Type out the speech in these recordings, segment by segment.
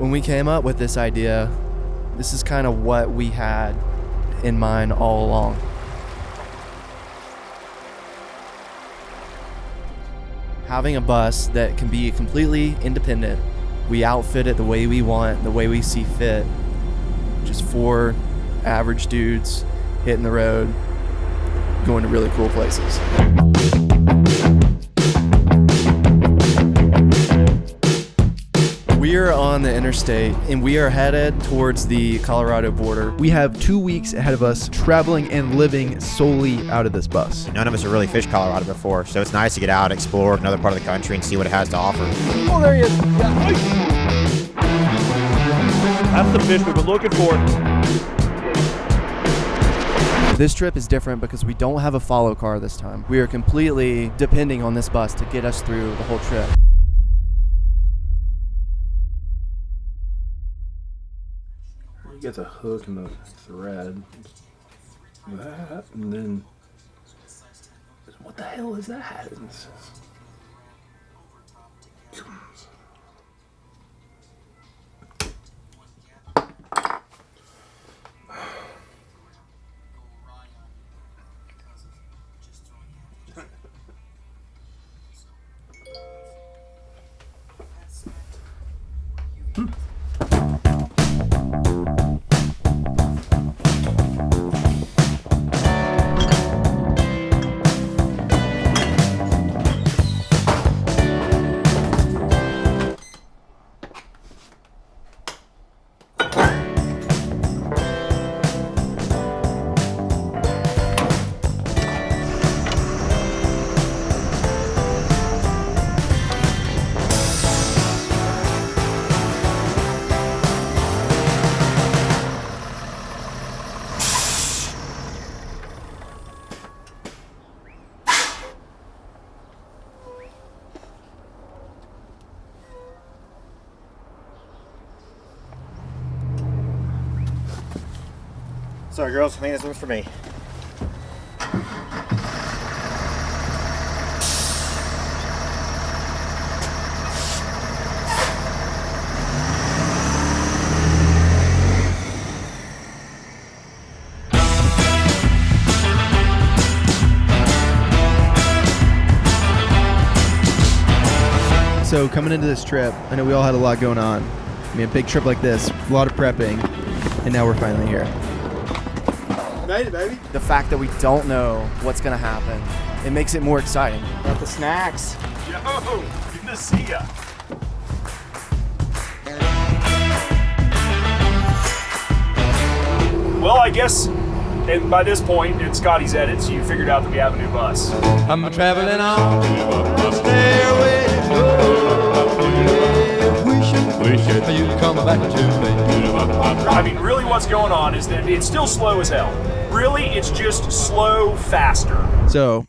When we came up with this idea, this is kind of what we had in mind all along. Having a bus that can be completely independent. We outfit it the way we want, the way we see fit. Just 4 average dudes hitting the road, going to really cool places. We are on the interstate and we are headed towards the Colorado border. We have 2 weeks ahead of us traveling and living solely out of this bus. None of us have really fished Colorado before, so it's nice to get out, explore another part of the country, and see what it has to offer. Oh, there he is. That's the fish we've been looking for. This trip is different because we don't have a follow car this time. We are completely depending on this bus to get us through the whole trip. You get the hook and the thread. That, and then what the hell is that? Sorry, girls. I think this one's for me. So coming into this trip, I know we all had a lot going on. I mean, a big trip like this, a lot of prepping, and now we're finally here. Made it, baby. The fact that we don't know what's going to happen, it makes it more exciting. Got the snacks. Yo, good to see ya. Well, I guess and by this point in Scotty's edits, you figured out that we have a new bus. I'm traveling on the stairway to wishing you'd come back to me. I mean, really what's going on is that it's still slow as hell. Really, it's just slow faster. So,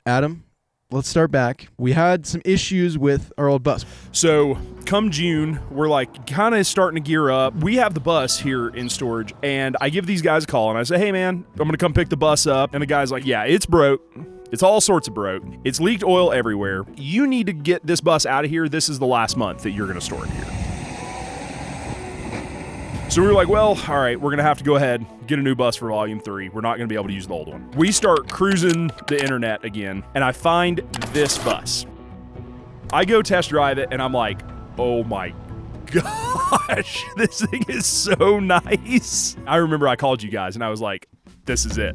Adam, let's start back. We had some issues with our old bus. So come June, we're like kind of starting to gear up. We have the bus here in storage, and I give these guys a call and I say, hey man, I'm gonna come pick the bus up. And the guy's like, yeah, it's broke. It's all sorts of broke. It's leaked oil everywhere. You need to get this bus out of here. This is the last month that you're gonna store it here. So we were like, well, all right, we're gonna have to go ahead, get a new bus for volume 3. We're not gonna be able to use the old one. We start cruising the internet again, and I find this bus. I go test drive it, and I'm like, oh my gosh, this thing is so nice. I remember I called you guys, and I was like, this is it.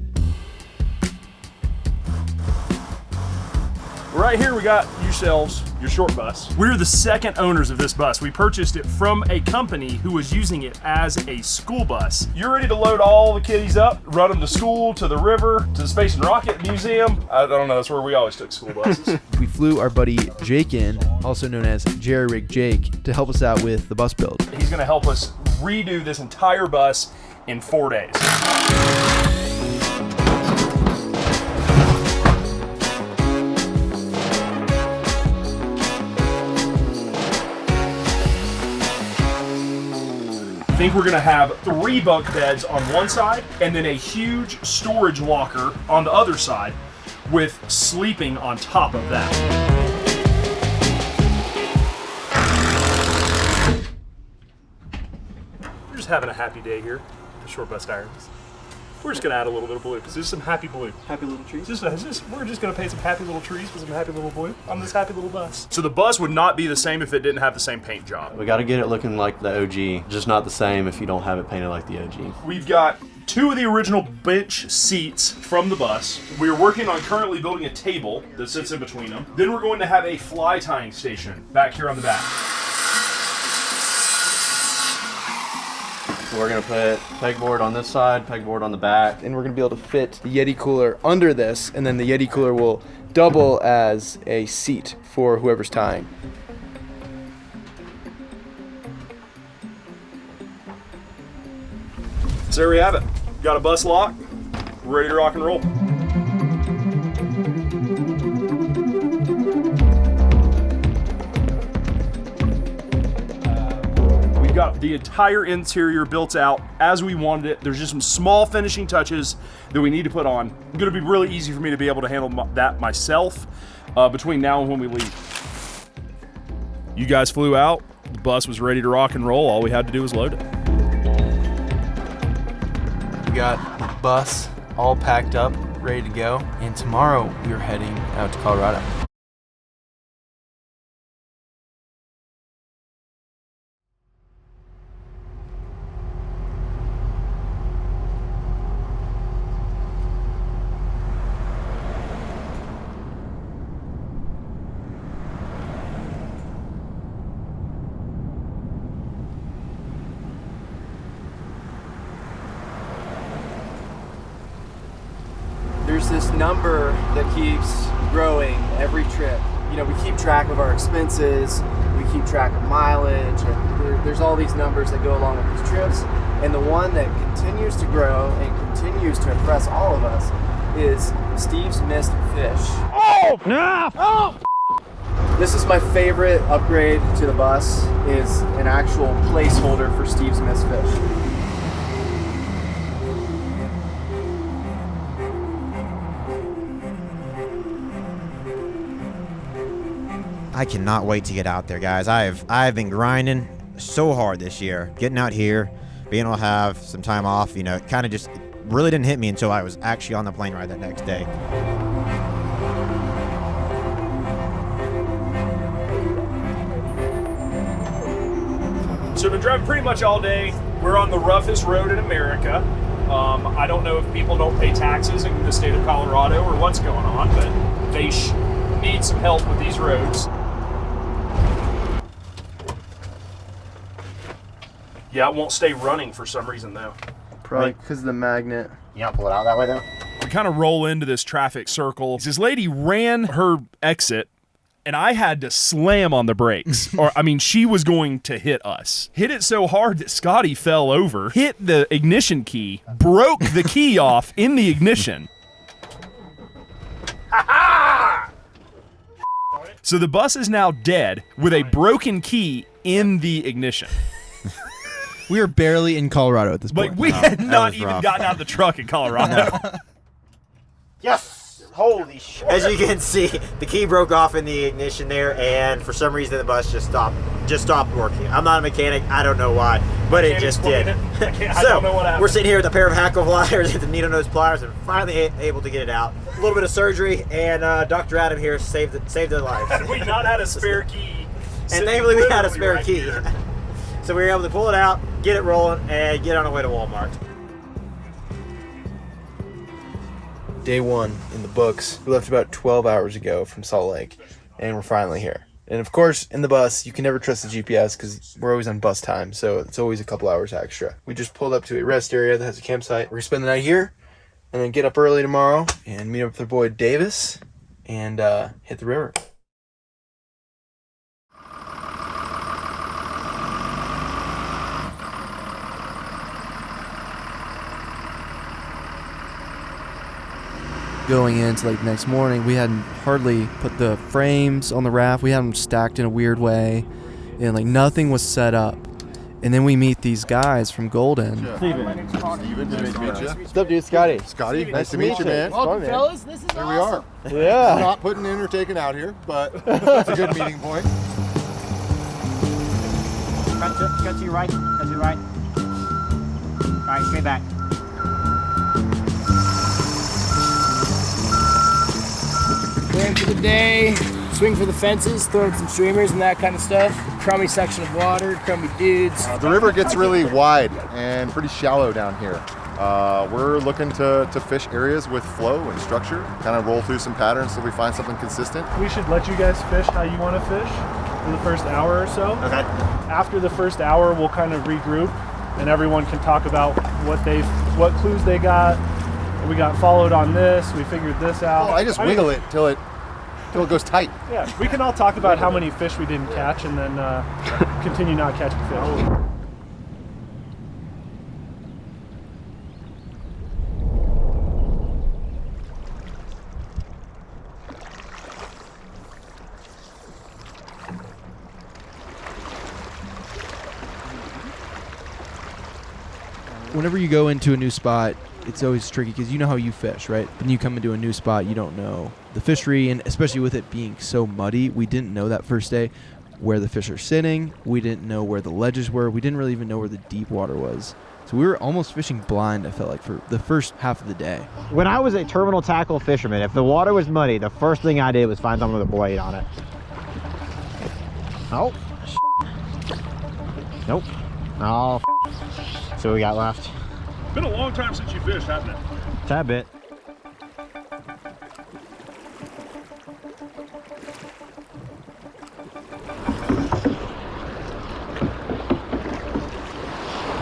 Right here we got yourselves, your short bus. We're the second owners of this bus. We purchased it from a company who was using it as a school bus. You're ready to load all the kiddies up, run them to school, to the river, to the Space and Rocket Museum. I don't know, that's where we always took school buses. We flew our buddy Jake in, also known as Jerry Rig Jake, to help us out with the bus build. He's gonna help us redo this entire bus in 4 days. I think we're gonna have 3 bunk beds on one side and then a huge storage locker on the other side with sleeping on top of that. just having a happy day here at Short Bus Diaries. We're just gonna add a little bit of blue because there's some happy blue. Happy little trees. We're just gonna paint some happy little trees with some happy little blue on this happy little bus. So the bus would not be the same if it didn't have the same paint job. We got to get it looking like the OG, just not the same if you don't have it painted like the OG. We've got 2 of the original bench seats from the bus. We're working on currently building a table that sits in between them. Then we're going to have a fly tying station back here on the back. So we're going to put pegboard on this side, pegboard on the back. And we're gonna be able to fit the Yeti cooler under this, and then the Yeti cooler will double as a seat for whoever's tying. So there we have it. Got a bus lock. We're ready to rock and roll. We got the entire interior built out as we wanted it. There's just some small finishing touches that we need to put on. It's gonna be really easy for me to be able to handle that myself between now and when we leave. You guys flew out. The bus was ready to rock and roll. All we had to do was load it. We got the bus all packed up, ready to go, and tomorrow we are heading out to Colorado. There's this number that keeps growing every trip. You know, we keep track of our expenses, we keep track of mileage, and there's all these numbers that go along with these trips. And the one that continues to grow and continues to impress all of us is Steve's missed fish. Oh, no! Oh! This is my favorite upgrade to the bus, is an actual placeholder for Steve's missed fish. I cannot wait to get out there, guys. I've been grinding so hard this year, getting out here, being able to have some time off. You know, it kind of just really didn't hit me until I was actually on the plane ride that next day. So I've been driving pretty much all day. We're on the roughest road in America. I don't know if people don't pay taxes in the state of Colorado or what's going on, but they need some help with these roads. Yeah, it won't stay running for some reason though. Probably because of the magnet. You don't pull it out that way though? We kind of roll into this traffic circle. This lady ran her exit and I had to slam on the brakes. Or, I mean, she was going to hit us. Hit it so hard that Scotty fell over, hit the ignition key, broke the key off in the ignition. So the bus is now dead with a broken key in the ignition. We are barely in Colorado at this Like, point. we had not was even rough. gotten out of the truck in Colorado. Yes! Holy shit. As you can see, the key broke off in the ignition there, and for some reason the bus just stopped working. I'm not a mechanic, I don't know why, but it just did. I don't know what happened. We're sitting here with a pair of Hackle pliers and the needle nose pliers and finally able to get it out. A little bit of surgery, and Dr. Adam here saved their life. Had we not had a spare key. And thankfully we had a literally spare right key. here. So we were able to pull it out, get it rolling, and get on our way to Walmart. Day one in the books. We left about 12 hours ago from Salt Lake, and we're finally here. And of course, in the bus, you can never trust the GPS because we're always on bus time, so it's always a couple hours extra. We just pulled up to a rest area that has a campsite. We're gonna spend the night here, and then get up early tomorrow and meet up with our boy Davis and hit the river. Going into like next morning, we hadn't hardly put the frames on the raft. We had them stacked in a weird way, and like nothing was set up. And then we meet these guys from Golden. Steven, nice to meet you. What's up, dude? Scotty. Scotty, nice to meet you, man. Welcome, fellas. This is Here we are. Yeah. Not putting in or taking out here, but it's a good meeting point. Cut to your right. right, straight back. Plan for the day, swing for the fences, throw in some streamers and that kind of stuff. Crummy section of water, crummy dudes. The river gets really wide and pretty shallow down here. We're looking to fish areas with flow and structure, kind of roll through some patterns so we find something consistent. We should let you guys fish how you want to fish for the first hour or so. Okay. After the first hour, we'll kind of regroup and everyone can talk about what clues they got. We got followed on this, we figured this out. Oh, I just wiggle it till it goes tight. Yeah, we can all talk about how many fish we didn't catch and then continue not catching fish. Whenever you go into a new spot, it's always tricky because you know how you fish, right? When you come into a new spot, you don't know the fishery, and especially with it being so muddy, we didn't know that first day where the fish are sitting. We didn't know where the ledges were. We didn't really even know where the deep water was. So we were almost fishing blind, I felt like, for the first half of the day. When I was a terminal tackle fisherman, if the water was muddy, the first thing I did was find someone with a blade on it. Oh, nope. Oh, so we got left. Been a long time since you fished, hasn't it? Tad bit.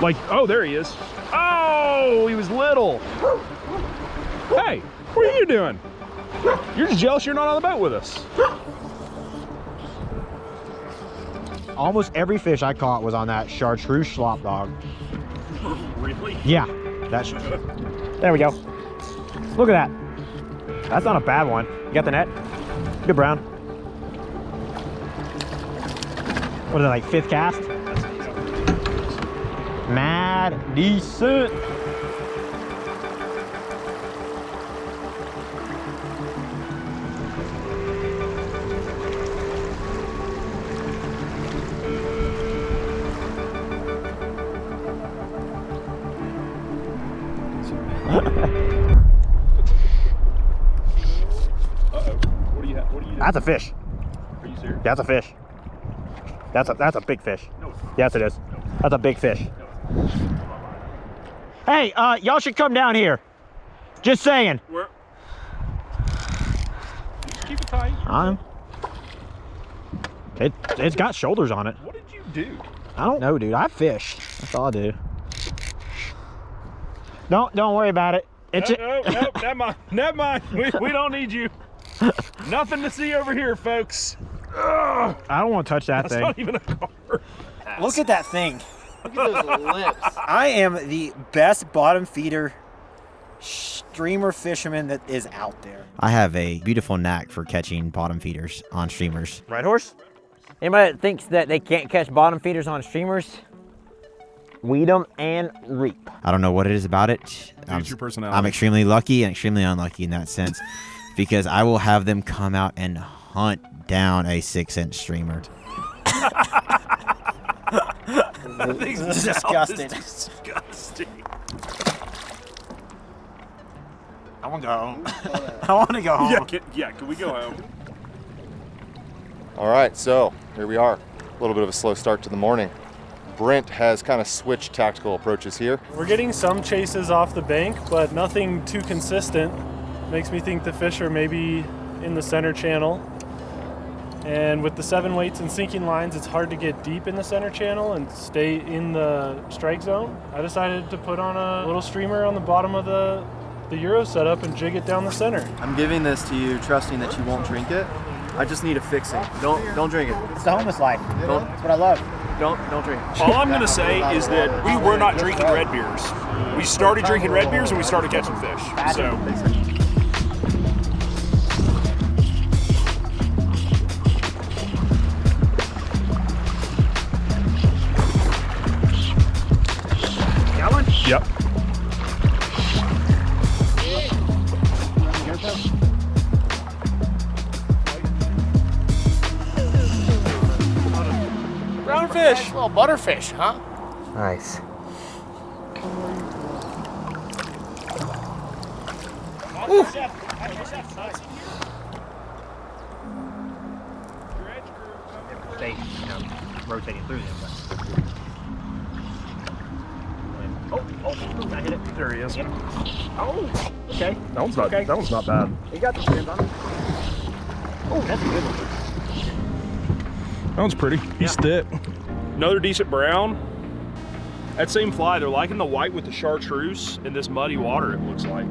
Like, oh, there he is. Oh, he was little. Hey, what are you doing? You're just jealous you're not on the boat with us. Almost every fish I caught was on that chartreuse slop dog. Really? Yeah, that's. There we go. Look at that. That's not a bad one. You got the net? Good brown. What is it, like 5th cast? Mad decent. What do you doing? That's a fish. Are you serious? That's a fish. That's a big fish. Yes, it is. That's a big fish. Hey, y'all should come down here. Just saying. Where? Just keep it tight. It's got shoulders on it. What did you do? I don't know, dude. I fish. That's all I do. Don't worry about it. It's No, never mind. Never mind. We don't need you. Nothing to see over here, folks. Ugh. I don't want to touch that That's thing. not even a car. Look at that thing. Look at those lips. I am the best bottom feeder streamer fisherman that is out there. I have a beautiful knack for catching bottom feeders on streamers. Right, horse? Anybody that thinks that they can't catch bottom feeders on streamers, weed them and reap. I don't know what it is about it. It's your personality. I'm extremely lucky and extremely unlucky in that sense because I will have them come out and hunt down a 6-inch streamer. This is disgusting. Disgusting. I want to go home. I want to go home. Can we go home? All right, so here we are. A little bit of a slow start to the morning. Brent has kind of switched tactical approaches here. We're getting some chases off the bank, but nothing too consistent. Makes me think the fish are maybe in the center channel. And with the 7 weights and sinking lines, it's hard to get deep in the center channel and stay in the strike zone. I decided to put on a little streamer on the bottom of the Euro setup and jig it down the center. I'm giving this to you, trusting that you won't drink it. I just need a fixing. Don't drink it. It's the homeless life. That's what I love. Don't drink it. All I'm going to say is that we were not drinking red beers. We started drinking red beers and we started catching fish. So. Got one? Yep. Brown fish. Nice little butterfish, huh? Nice. Stay, rotating through them. I hit it. There he is. Yep. Oh, okay. That one's not. That one's not bad. You got the fins on it. Oh, that's a good one. That one's pretty. He's thick. Another decent brown. That same fly, they're liking the white with the chartreuse in this muddy water, it looks like.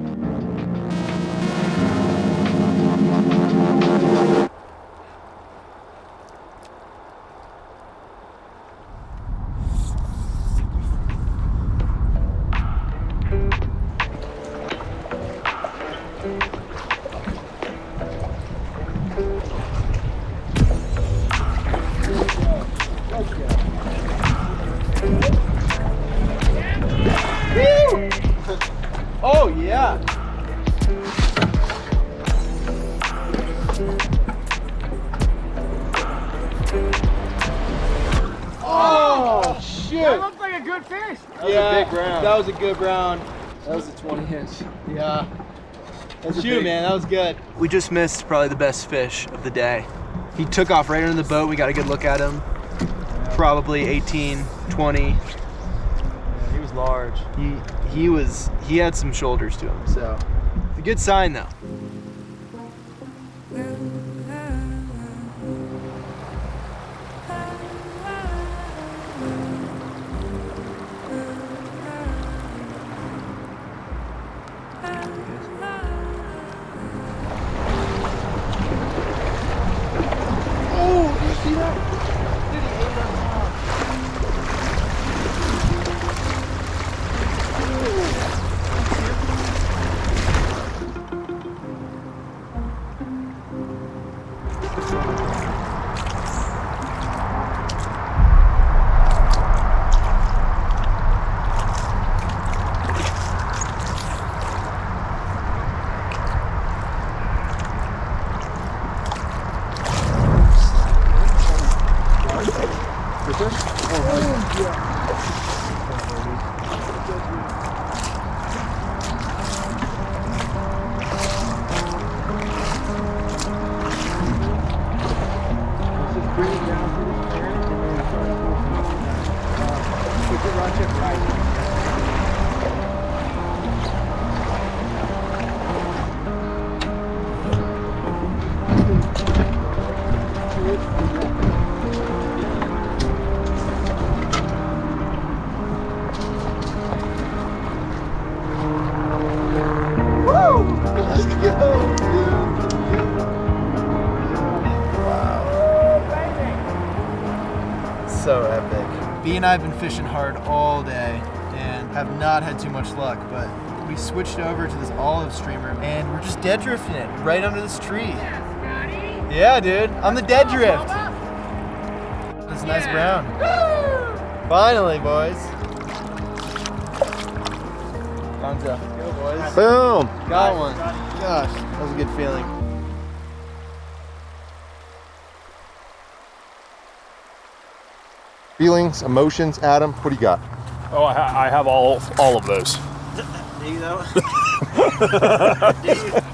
Oh yeah. Oh shit. That looks like a good fish. That was a big brown. That was a good brown. That was a 20-inch. Yeah. Shoot, man, that was good. We just missed probably the best fish of the day. He took off right under the boat. We got a good look at him. Probably 18, 20. Yeah, he was large. He had some shoulders to him, so it's a good sign though. Oh, did you see that? Dude, he ate that top. So epic. B and I have been fishing hard all day and have not had too much luck, but we switched over to this olive streamer and we're just dead drifting it right under this tree. Yeah, dude, I'm the dead drift. That's a nice brown. Finally, boys. Gonzo. Go, boys. Boom. Got one. Gosh, that was a good feeling. Feelings, emotions, Adam, what do you got? Oh, I have all of those. Do you though?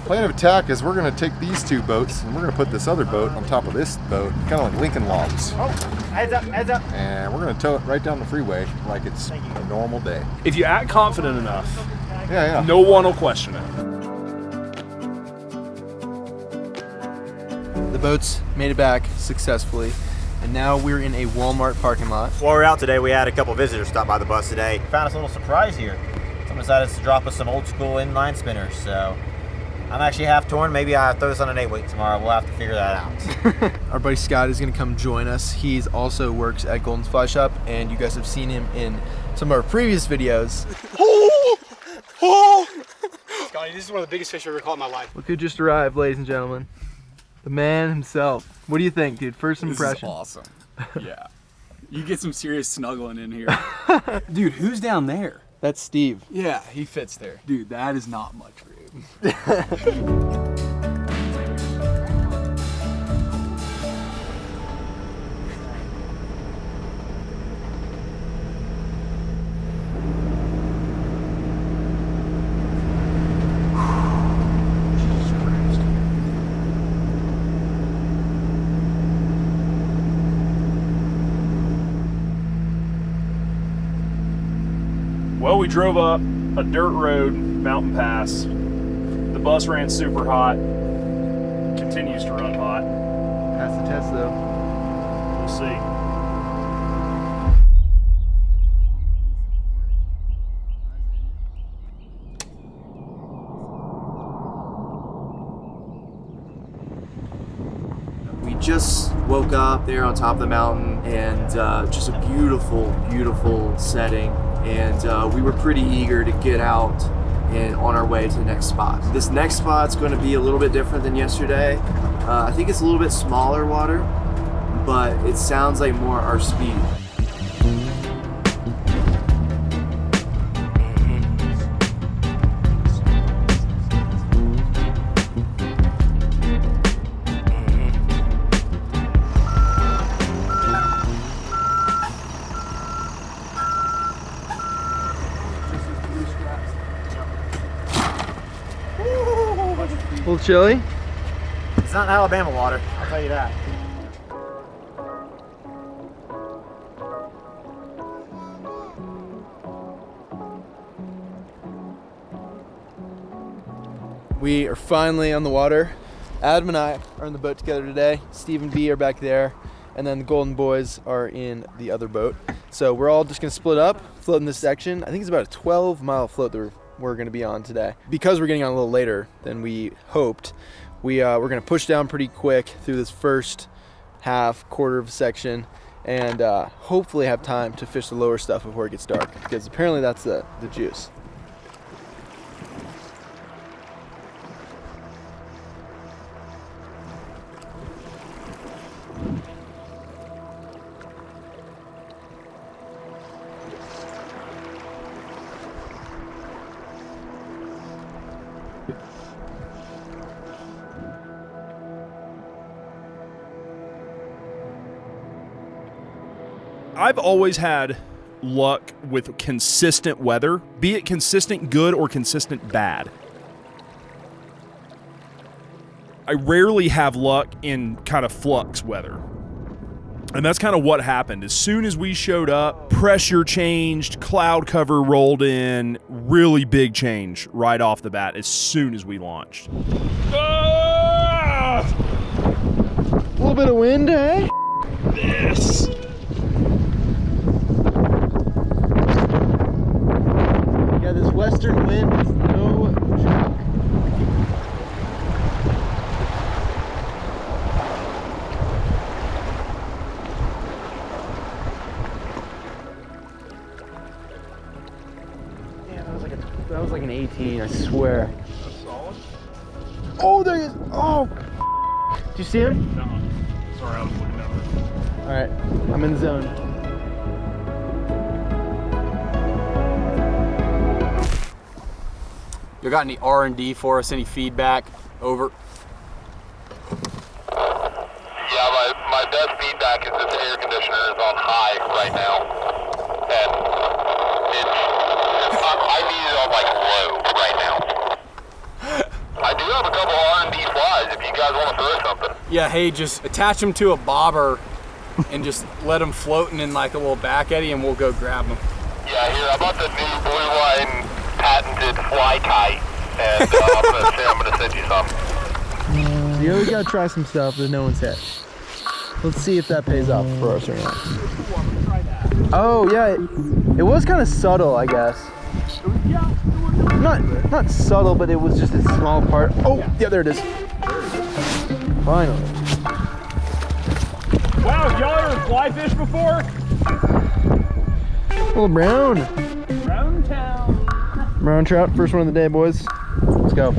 Plan of attack is we're going to take these two boats and we're going to put this other boat on top of this boat, kind of like Lincoln Logs. Oh, heads up, heads up. And we're going to tow it right down the freeway like it's a normal day. If you act confident enough, Yeah. no one will question it. The boats made it back successfully, and now we're in a Walmart parking lot. While we're out today, we had a couple visitors stop by the bus today. Found us a little surprise here. Someone decided to drop us some old school inline spinners, so I'm actually half torn. Maybe I'll throw this on an 8-weight tomorrow. We'll have to figure that out. Our buddy Scott is going to come join us. He's also works at Golden's Fly Shop, and you guys have seen him in some of our previous videos. Scotty, this is one of the biggest fish I've ever caught in my life. Look who just arrived, ladies and gentlemen. The man himself. What do you think, dude? First impression. This is awesome. Yeah. You get some serious snuggling in here. Dude, who's down there? That's Steve. Yeah, he fits there. Dude, that is not much room. drove up a dirt road mountain pass. The bus ran super hot. Continues to run hot. Pass the test though. We'll see. We just woke up there on top of the mountain, and just a beautiful, beautiful setting. And we were pretty eager to get out and on our way to the next spot. This next spot's going to be a little bit different than yesterday. I think it's a little bit smaller water, but it sounds like more our speed. A little chilly. It's not Alabama water, I'll tell you that. We are finally on the water. Adam and I are in the boat together today. Steve and B are back there, and then the Golden Boys are in the other boat. So we're all just gonna split up, float in this section. I think it's about a 12-mile float that we're gonna be on today. Because we're getting on a little later than we hoped, we're gonna push down pretty quick through this first quarter of a section, and hopefully have time to fish the lower stuff before it gets dark, because apparently that's the juice. I've always had luck with consistent weather, be it consistent good or consistent bad. I rarely have luck in kind of flux weather. And that's kind of what happened. As soon as we showed up, pressure changed, cloud cover rolled in, really big change right off the bat as soon as we launched. A little bit of wind, eh? This. Yeah, this western wind is no joke. That was like an 18, I swear. That's solid. Oh, there he is. Oh. Did you see him? No. Sorry, I was looking over. All right, I'm in the zone. You got any R&D for us? Any feedback? Over. Yeah, my best feedback is that the air conditioner is on high right now, and I need it on like low right now. I do have a couple R&D flies if you guys want to throw something. Yeah, hey, just attach them to a bobber and just let them floating in like a little back eddy, and we'll go grab them. Yeah, here, I bought the new Blue Line patented fly kite, and I'm gonna send you some. So you always gotta try some stuff that no one's hit. Let's see if that pays off for us or not. Oh yeah, it was kind of subtle, I guess. Not subtle, but it was just a small part. Oh yeah, there it is. Finally. Wow, y'all ever fly fish before? Little brown. Brown town. Brown trout, first one of the day, boys. Let's go.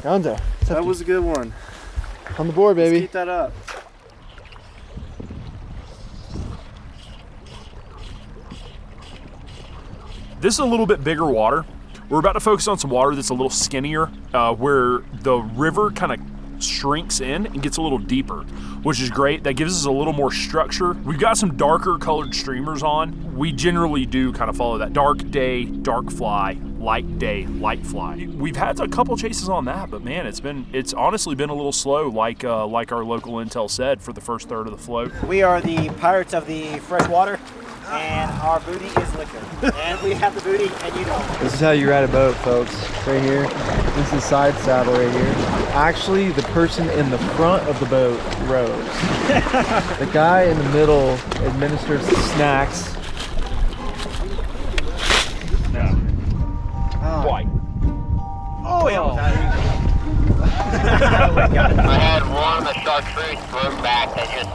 Rounds there. That was a good one. On the board, baby. Let's keep that up. This is a little bit bigger water. We're about to focus on some water that's a little skinnier, where the river kind of shrinks in and gets a little deeper, which is great. That gives us a little more structure. We've got some darker colored streamers on. We generally do kind of follow that dark day, dark fly, light day, light fly. We've had a couple chases on that, but man, it's honestly been a little slow, like our local intel said, for the first third of the float. We are the pirates of the fresh water, and our booty is liquor. And we have the booty, and you don't. This is how you ride a boat, folks. Right here. This is side saddle right here. Actually, the person in the front of the boat rows. The guy in the middle administers the snacks. White. Oh, yeah. I had one of the chartreuse broke back that just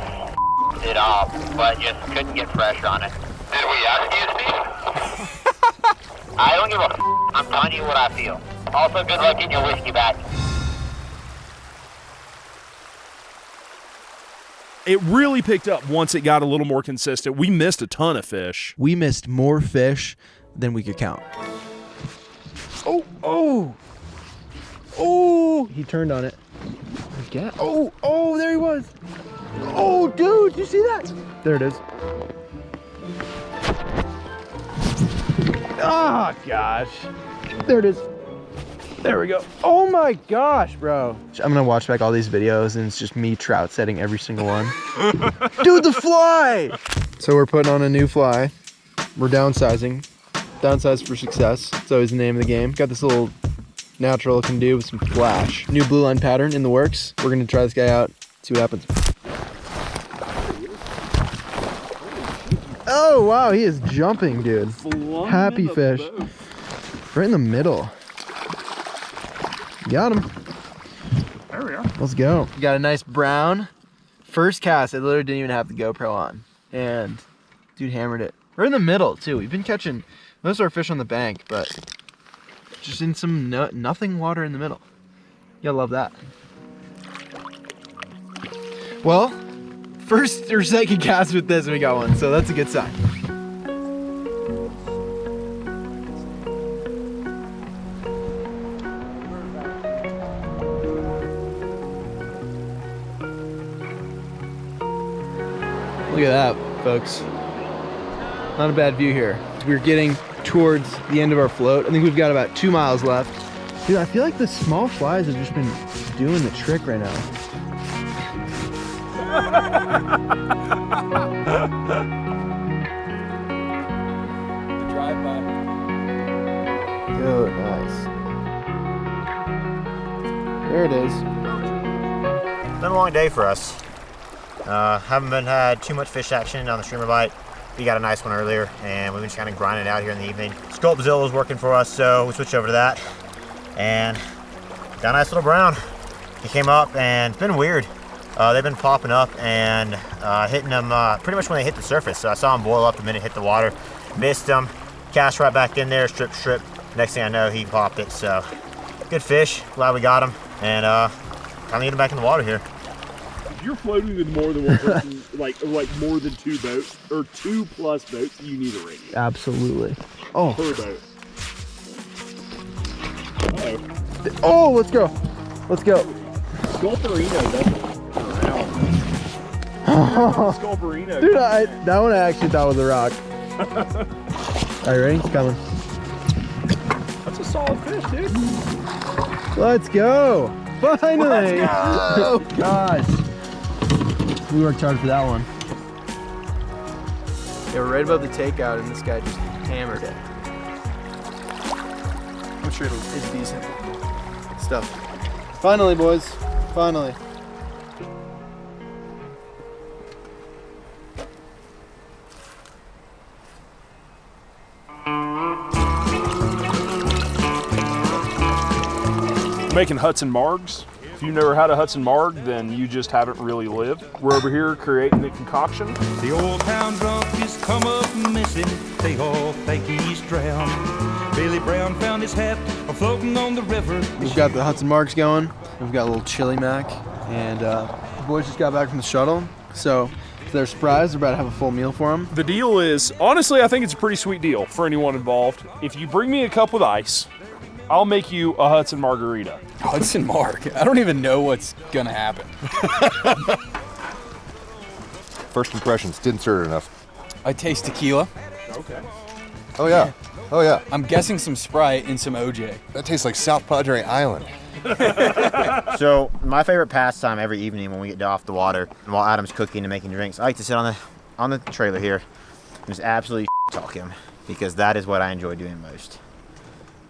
it off, but just couldn't get pressure on it. Did we ask you, Steve? I don't give a f. I'm telling you what I feel. Also, good luck getting your whiskey back. It really picked up once it got a little more consistent. We missed a ton of fish. We missed more fish than we could count. Oh, he turned on it. Again. Oh, there he was. Oh, dude, did you see that? There it is. Oh, gosh. There it is. There we go. Oh my gosh, bro. I'm gonna watch back all these videos and it's just me trout setting every single one. Dude, the fly! So we're putting on a new fly. We're downsizing. Downsize for success. It's always the name of the game. Got this little natural can do with some flash. New blue line pattern in the works. We're gonna try this guy out, see what happens. Oh wow, he is jumping, dude. Happy fish. Right in the middle. Got him. There we are. Let's go. You got a nice brown. First cast, I literally didn't even have the GoPro on. And dude hammered it. Right in the middle too. We've been catching most of our fish on the bank, but just in some nothing water in the middle. You gotta love that. Well, first or second cast with this and we got one, so that's a good sign. Look at that, folks. Not a bad view here. We're getting towards the end of our float. I think we've got about 2 miles left. Dude, I feel like the small flies have just been doing the trick right now. Drive-by. Dude, nice. There it is. It's been a long day for us. Haven't had too much fish action on the streamer bite. We got a nice one earlier, and we've been just kind of grinding it out here in the evening. Sculptzilla was working for us, so we switched over to that, and got a nice little brown. He came up, and it's been weird. They've been popping up and hitting them pretty much when they hit the surface. So I saw him boil up the minute it hit the water, missed him, cast right back in there, strip. Next thing I know, he popped it. So good fish. Glad we got him, and kind of get him back in the water here. You're floating with more than one person, like more than 2 boats, or 2+ boats, you need a ring. Absolutely. Oh. Per boat. Uh-oh. Oh, let's go. Let's go. Sculptorino doesn't around. Sculptorino. Dude, that one I actually thought was a rock. All right, ready? It's coming. That's a solid fish, dude. Let's go. Finally. Let's go. Gosh. We worked hard for that one. Yeah, we're right above the takeout, and this guy just hammered it. I'm sure it's decent stuff. Finally, boys. Finally. Making Hudson Margs. If you've never had a Hudson Marg, then you just haven't really lived. We're over here creating the concoction. The old town drunk is come up missing. They all think he's drowned. Billy Brown found his hat floating on the river. We've got the Hudson Marks going. We've got a little chili mac, and the boys just got back from the shuttle, so to their surprise, they're about to have a full meal for them. The deal is, honestly, I think it's a pretty sweet deal for anyone involved. If you bring me a cup with ice, I'll make you a Hudson margarita. Hudson Mark? I don't even know what's gonna happen. First impressions, didn't stir it enough. I taste tequila. Okay. Oh yeah. Oh yeah. I'm guessing some Sprite and some OJ. That tastes like South Padre Island. So my favorite pastime every evening when we get off the water and while Adam's cooking and making drinks, I like to sit on the trailer here and just absolutely talk him, because that is what I enjoy doing most.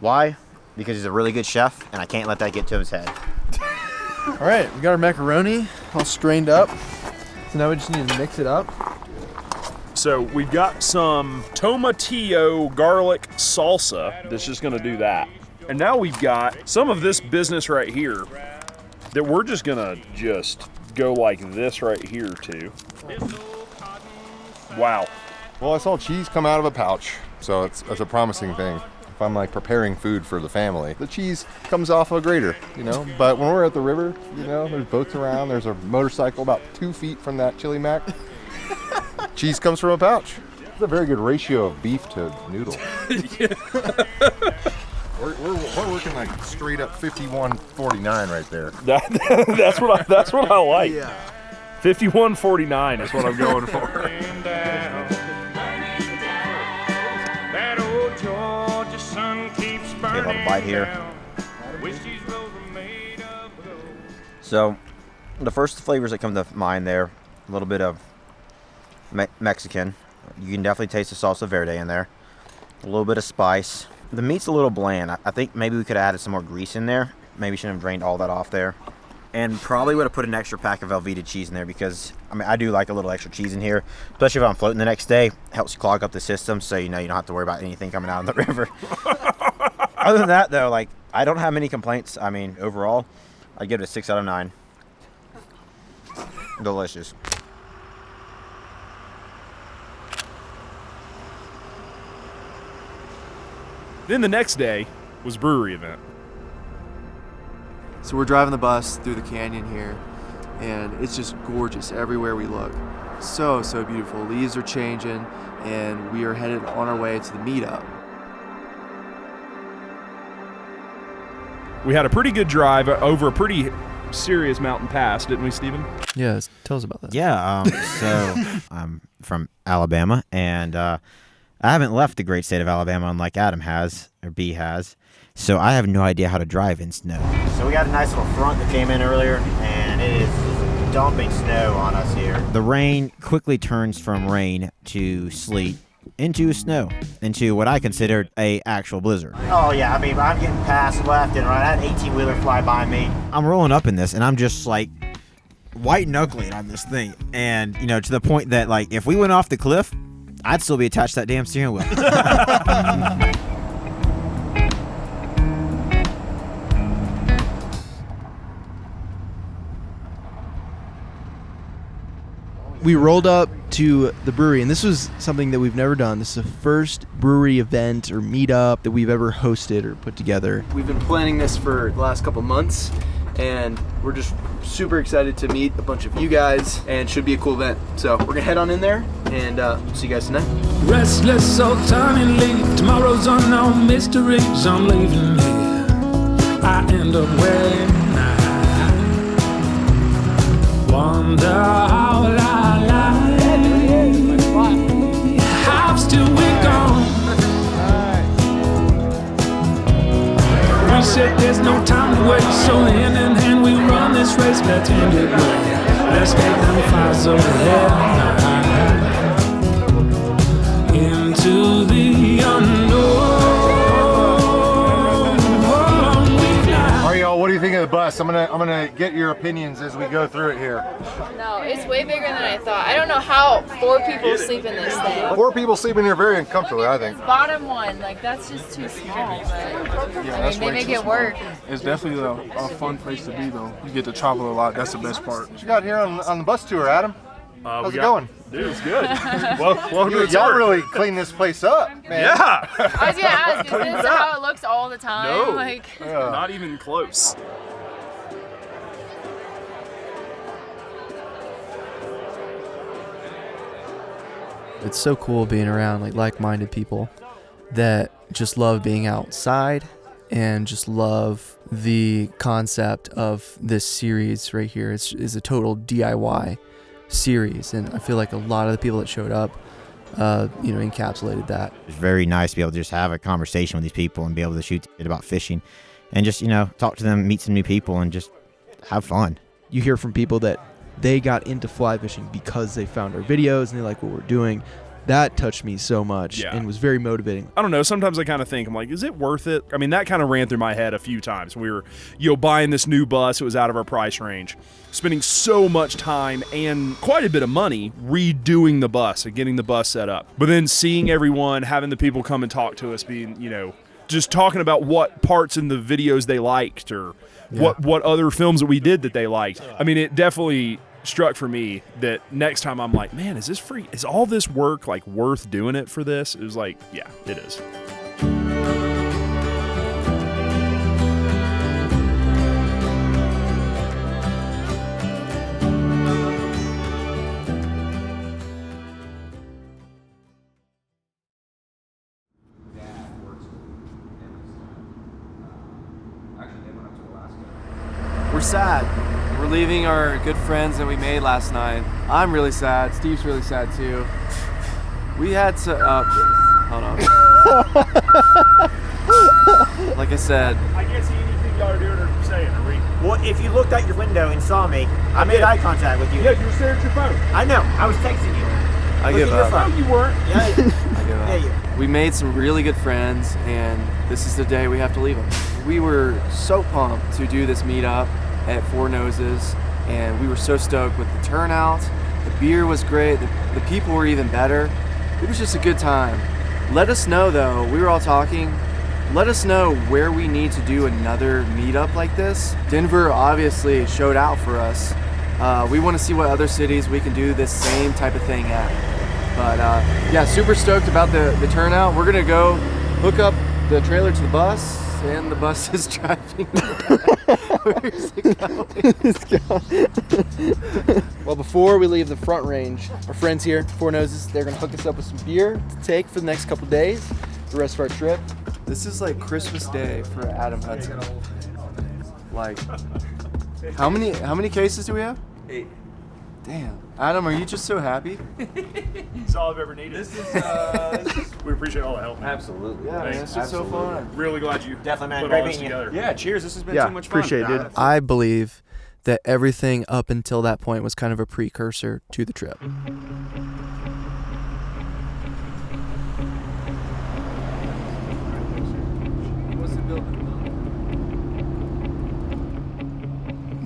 Why? Because he's a really good chef and I can't let that get to his head. All right, we got our macaroni all strained up. So now we just need to mix it up. So we've got some tomatillo garlic salsa that's just gonna do that. And now we've got some of this business right here that we're just gonna go like this right here too. Wow. Well, I saw cheese come out of a pouch, so it's a promising thing. If I'm like preparing food for the family, the cheese comes off a grater, you know. But when we're at the river, you know, there's boats around, there's a motorcycle about 2 feet from that chili mac. Cheese comes from a pouch. It's a very good ratio of beef to noodle. We're working like straight up 51-49 right there. That's what I like. Yeah. 51-49 is what I'm going for. Get a little bite here. So, the first flavors that come to mind there, a little bit of Mexican. You can definitely taste the salsa verde in there. A little bit of spice. The meat's a little bland. I think maybe we could have added some more grease in there. Maybe shouldn't have drained all that off there. And probably would have put an extra pack of Velveeta cheese in there, because I mean I do like a little extra cheese in here, especially if I'm floating the next day. It helps clog up the system, so you know you don't have to worry about anything coming out of the river. Other than that, though, like I don't have many complaints. I mean, overall, I'd give it a 6 out of 9. Delicious. Then the next day was brewery event. So we're driving the bus through the canyon here, and it's just gorgeous everywhere we look. So beautiful. Leaves are changing, and we are headed on our way to the meetup. We had a pretty good drive over a pretty serious mountain pass, didn't we, Steven? Yeah, tell us about that. Yeah, so I'm from Alabama, and I haven't left the great state of Alabama unlike Adam has, or B has. So I have no idea how to drive in snow. So we got a nice little front that came in earlier, and it is dumping snow on us here. The rain quickly turns from rain to sleet into snow, into what I considered a actual blizzard. Oh yeah, I mean, I'm getting passed left and right. I had an 18-wheeler fly by me. I'm rolling up in this, and I'm just like white knuckling on this thing, and you know, to the point that like if we went off the cliff, I'd still be attached to that damn steering wheel. We rolled up to the brewery, and this was something that we've never done. This is the first brewery event or meetup that we've ever hosted or put together. We've been planning this for the last couple months, and we're just super excited to meet a bunch of you guys, and it should be a cool event. So we're gonna head on in there, and see you guys tonight. Restless, so time and leave. Tomorrow's unknown mysteries. I'm leaving here. I end up where I wonder how I lie. How still we're gone. We said there's no time to waste, so hand in hand we run this race. Let's end it right. Let's take them fires overhead. Into the unknown. All right, y'all, what do you think of the bus? I'm gonna get your opinions as we go through it here. No, it's way bigger than I thought. I don't know how 4 people sleep in this thing. 4 people sleeping here very uncomfortably, I think. Bottom one, like that's just too small. But I mean, they make it work. It's definitely a fun place to be, though. You get to travel a lot. That's the best part. What you got here on the bus tour, Adam? How's it going? Dude, it's good. Welcome to the Y'all tour. really clean this place up, man. Yeah. I was gonna ask, is this how it looks all the time? No, Like, not even close. It's so cool being around like-minded people that just love being outside and just love the concept of this series right here. It's a total DIY series, and I feel like a lot of the people that showed up, encapsulated that. It's very nice to be able to just have a conversation with these people and be able to shoot about fishing and just, talk to them, meet some new people, and just have fun. You hear from people that they got into fly fishing because they found our videos and they like what we're doing. That touched me so much and was very motivating. I don't know. Sometimes I kind of think, I'm like, is it worth it? I mean, that kind of ran through my head a few times. We were, buying this new bus. It was out of our price range. Spending so much time and quite a bit of money redoing the bus and getting the bus set up. But then seeing everyone, having the people come and talk to us, being, just talking about what parts in the videos they liked or what other films that we did that they liked. I mean, it definitely struck for me that next time I'm like, man, is this free? Is all this work like worth doing it for this? It was like, yeah, it is. We're sad. We're leaving our good friends that we made last night. I'm really sad. Steve's really sad too. We had to. Hold on. Like I said. I can't see anything y'all are doing or saying, are we? Well, if you looked out your window and saw me, I made eye contact with you. Yeah, you were staring at your phone. I know. I was texting you. I give up. No, you weren't. Yeah, I give up. yeah, We made some really good friends, and this is the day we have to leave them. We were so pumped to do this meetup at Four Noses, and we were so stoked with the turnout. The beer was great. The people were even better. It was just a good time. Let us know, though. We were all talking. Let us know where we need to do another meetup like this. Denver obviously showed out for us. We want to see what other cities we can do this same type of thing at. But yeah, super stoked about the turnout. We're gonna go hook up the trailer to the bus, and the bus is driving. Where's it going? It's gone. Well, before we leave the Front Range, our friends here, Four Noses, they're gonna hook us up with some beer to take for the next couple days, the rest of our trip. This is like Christmas Day for Adam Hudson. Like, how many cases do we have? 8. Damn. Adam, are you just so happy? It's all I've ever needed. This is we appreciate all the help, man. Absolutely. Yeah, man, it's just so fun. Really glad you Definitely, man. put Great all this meeting you. together. Yeah, cheers. This has been so much fun. Appreciate it, dude. I believe that everything up until that point was kind of a precursor to the trip.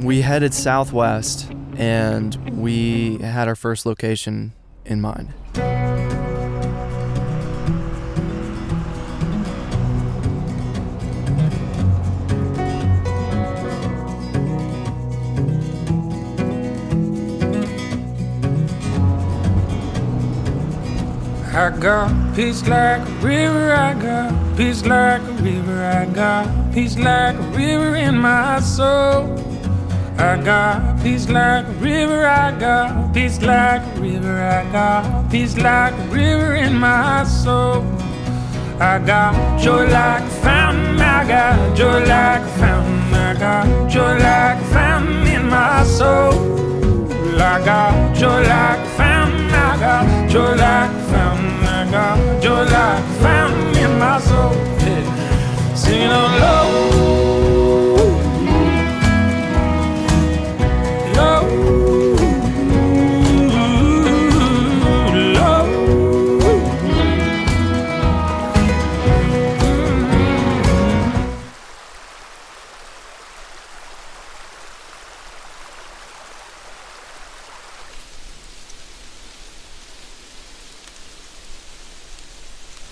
We headed southwest, and we had our first location in mind. I got peace like a river, I got peace like a river, I got peace like a river in my soul. I got peace like a river, I got peace like a river, I got peace like a river in my soul. I got joy like a fountain, I got joy like a fountain, I got joy like a fountain in my soul. I got joy like a fountain, I got joy like a fountain, I got joy like a fountain in my soul. Yeah. Singing on low.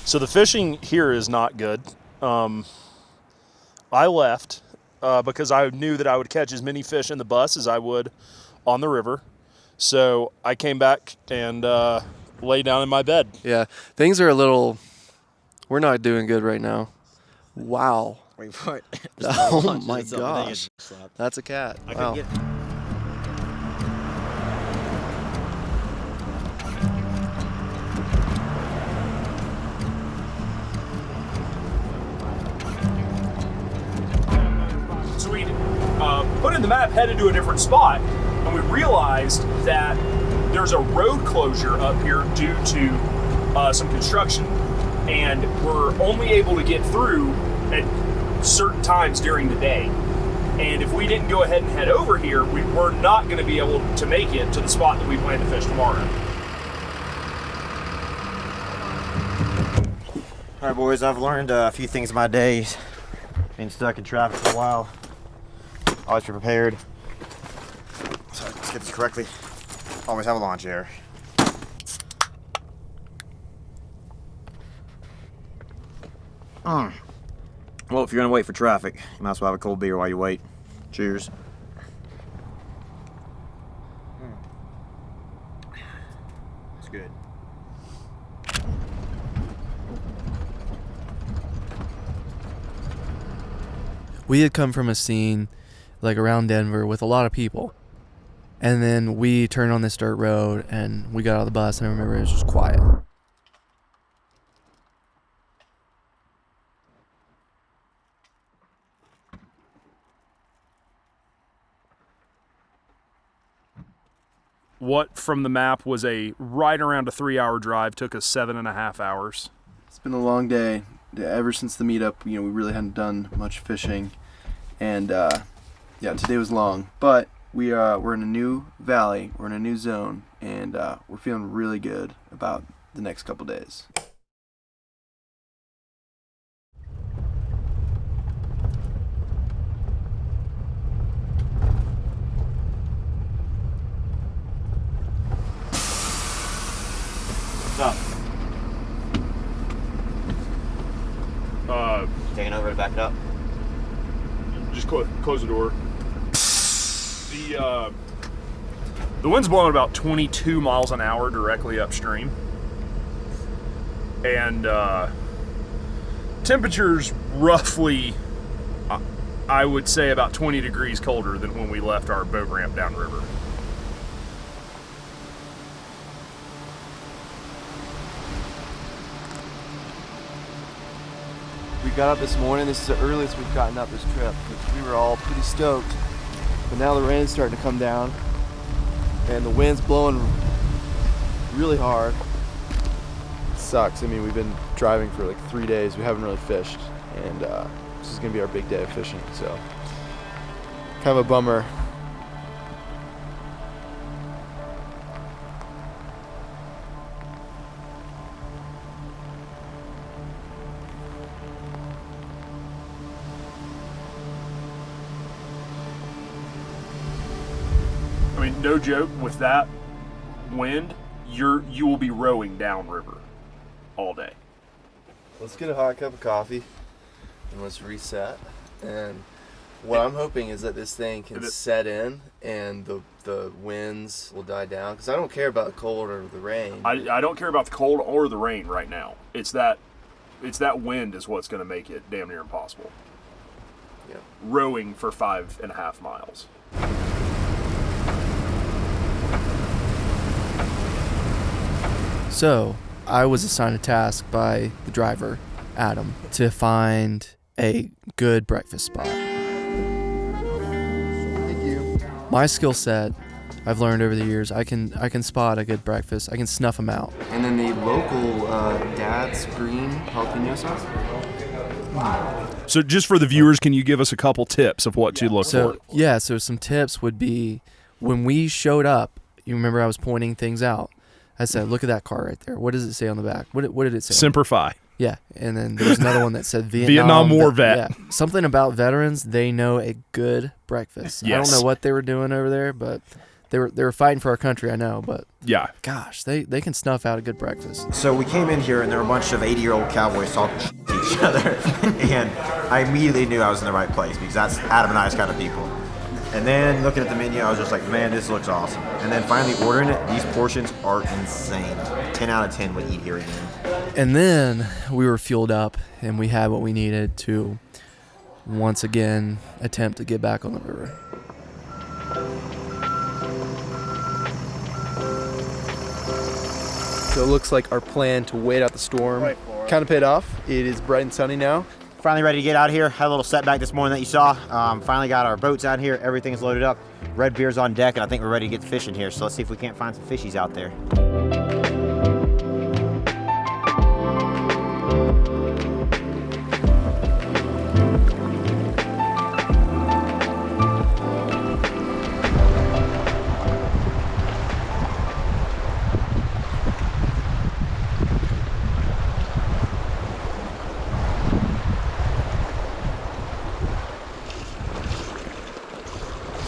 So the fishing here is not good. I left because I knew that I would catch as many fish in the bus as I would on the river. So I came back and lay down in my bed. Yeah, things are a little. We're not doing good right now. Wow. Wait, what? Oh my gosh. That's a cat. I Wow. couldn't get. So we put in the map, headed to a different spot, and we realized that there's a road closure up here due to some construction, and we're only able to get through at certain times during the day. And if we didn't go ahead and head over here, we were not going to be able to make it to the spot that we plan to fish tomorrow. All right, boys, I've learned a few things in my days. Been stuck in traffic for a while. Always be prepared. So let's get this correctly. Always have a lawn chair. Well, if you're gonna wait for traffic, you might as well have a cold beer while you wait. Cheers. It's good. We had come from a scene like around Denver with a lot of people. And then we turned on this dirt road and we got out of the bus and I remember it was just quiet. What from the map was a right around a 3-hour drive took us 7.5 hours. It's been a long day. Ever since the meetup, we really hadn't done much fishing, and yeah, today was long. But we're in a new valley, we're in a new zone, and we're feeling really good about the next couple days. What's up? Taking over to back it up. Just close the door. The wind's blowing about 22 miles an hour directly upstream. And temperatures roughly, I would say about 20 degrees colder than when we left our boat ramp downriver. We got up this morning. This is the earliest we've gotten up this trip. We were all pretty stoked. But now the rain's starting to come down and the wind's blowing really hard. It sucks. I mean, we've been driving for like 3 days. We haven't really fished, and this is gonna be our big day of fishing. So, kind of a bummer. I mean, no joke, with that wind, you will be rowing downriver all day. Let's get a hot cup of coffee and let's reset. And what I'm hoping is that this thing can set in and the winds will die down, because I don't care about the cold or the rain. I don't care about the cold or the rain right now. It's that wind is what's going to make it damn near impossible. Yeah. Rowing for 5.5 miles. So, I was assigned a task by the driver, Adam, to find a good breakfast spot. Thank you. My skill set, I've learned over the years, I can spot a good breakfast. I can snuff them out. And then the local Dad's Green jalapeno sauce. So just for the viewers, can you give us a couple tips of what to look for? Yeah, so some tips would be, when we showed up, you remember I was pointing things out. I said, look at that car right there. What does it say on the back? What did it say? Semper Fi. Yeah, and then there was another one that said Vietnam War vet. Yeah, something about veterans, they know a good breakfast. Yes. I don't know what they were doing over there, but they were fighting for our country, I know, but yeah, gosh, they can snuff out a good breakfast. So we came in here and there were a bunch of 80-year-old cowboys talking to each other, and I immediately knew I was in the right place because that's Adam and I's kind of people. And then looking at the menu, I was just like, man, this looks awesome. And then finally ordering it, these portions are insane. 10 out of 10 would eat here again. And then we were fueled up and we had what we needed to once again attempt to get back on the river. So it looks like our plan to wait out the storm kind of paid off. It is bright and sunny now. Finally ready to get out here. Had a little setback this morning that you saw. Finally got our boats out here. Everything is loaded up. Red beer's on deck, and I think we're ready to get fishing here. So let's see if we can't find some fishies out there.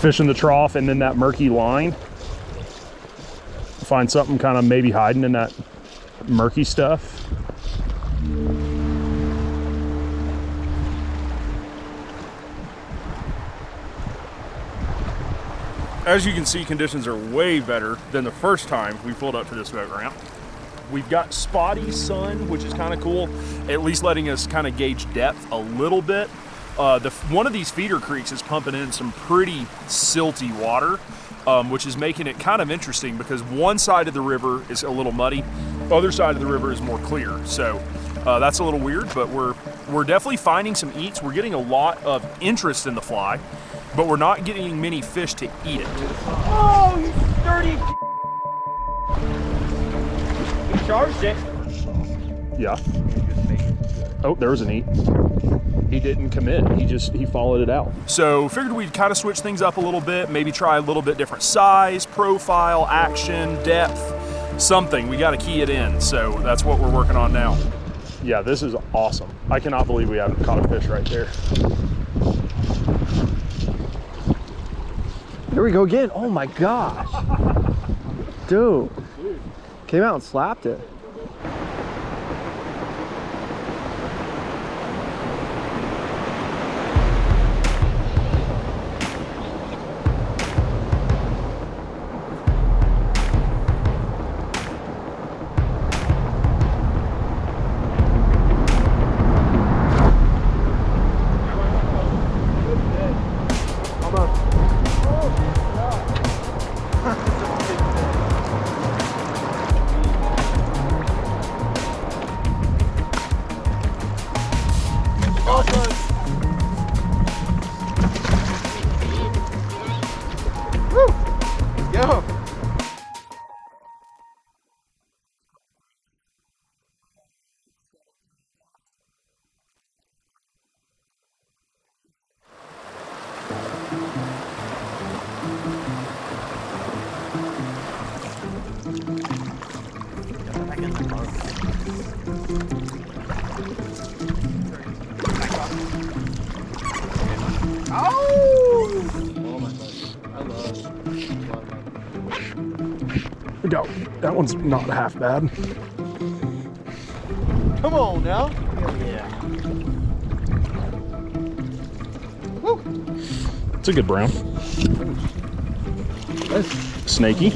Fish in the trough and then that murky line. Find something kind of maybe hiding in that murky stuff. As you can see, conditions are way better than the first time we pulled up to this boat ramp. We've got spotty sun, which is kind of cool, at least letting us kind of gauge depth a little bit. One of these feeder creeks is pumping in some pretty silty water, which is making it kind of interesting because one side of the river is a little muddy, the other side of the river is more clear. So that's a little weird, but we're definitely finding some eats. We're getting a lot of interest in the fly, but we're not getting many fish to eat it. Oh, you dirty! He charged it. Yeah. Oh, there was an eat. He didn't commit. He followed it out. So figured we'd kind of switch things up a little bit, maybe try a little bit different size, profile, action, depth, something. We got to key it in. So that's what we're working on now. Yeah, this is awesome. I cannot believe we haven't caught a fish right there. Here we go again. Oh my gosh. Dude. Came out and slapped it. Go. That one's not half bad. Come on now. Yeah. Woo. It's a good brown. Snaky.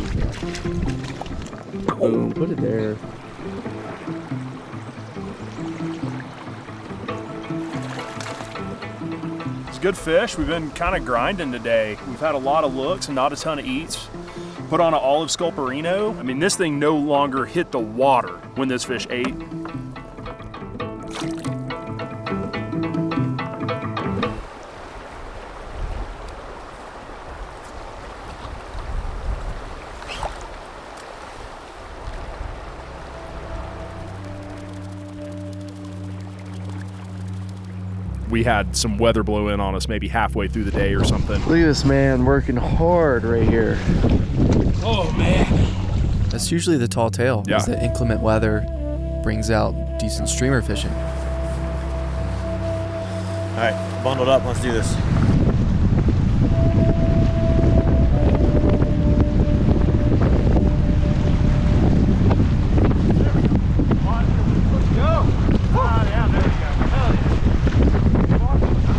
Boom, put it there. It's good fish. We've been kind of grinding today. We've had a lot of looks and not a ton of eats. Put on an olive sculperino. I mean, this thing no longer hit the water when this fish ate. We had some weather blow in on us maybe halfway through the day or something. Look at this man working hard right here. Oh man. That's usually the tall tale. Yeah. Is that inclement weather brings out decent streamer fishing. All right, bundled up. Let's do this.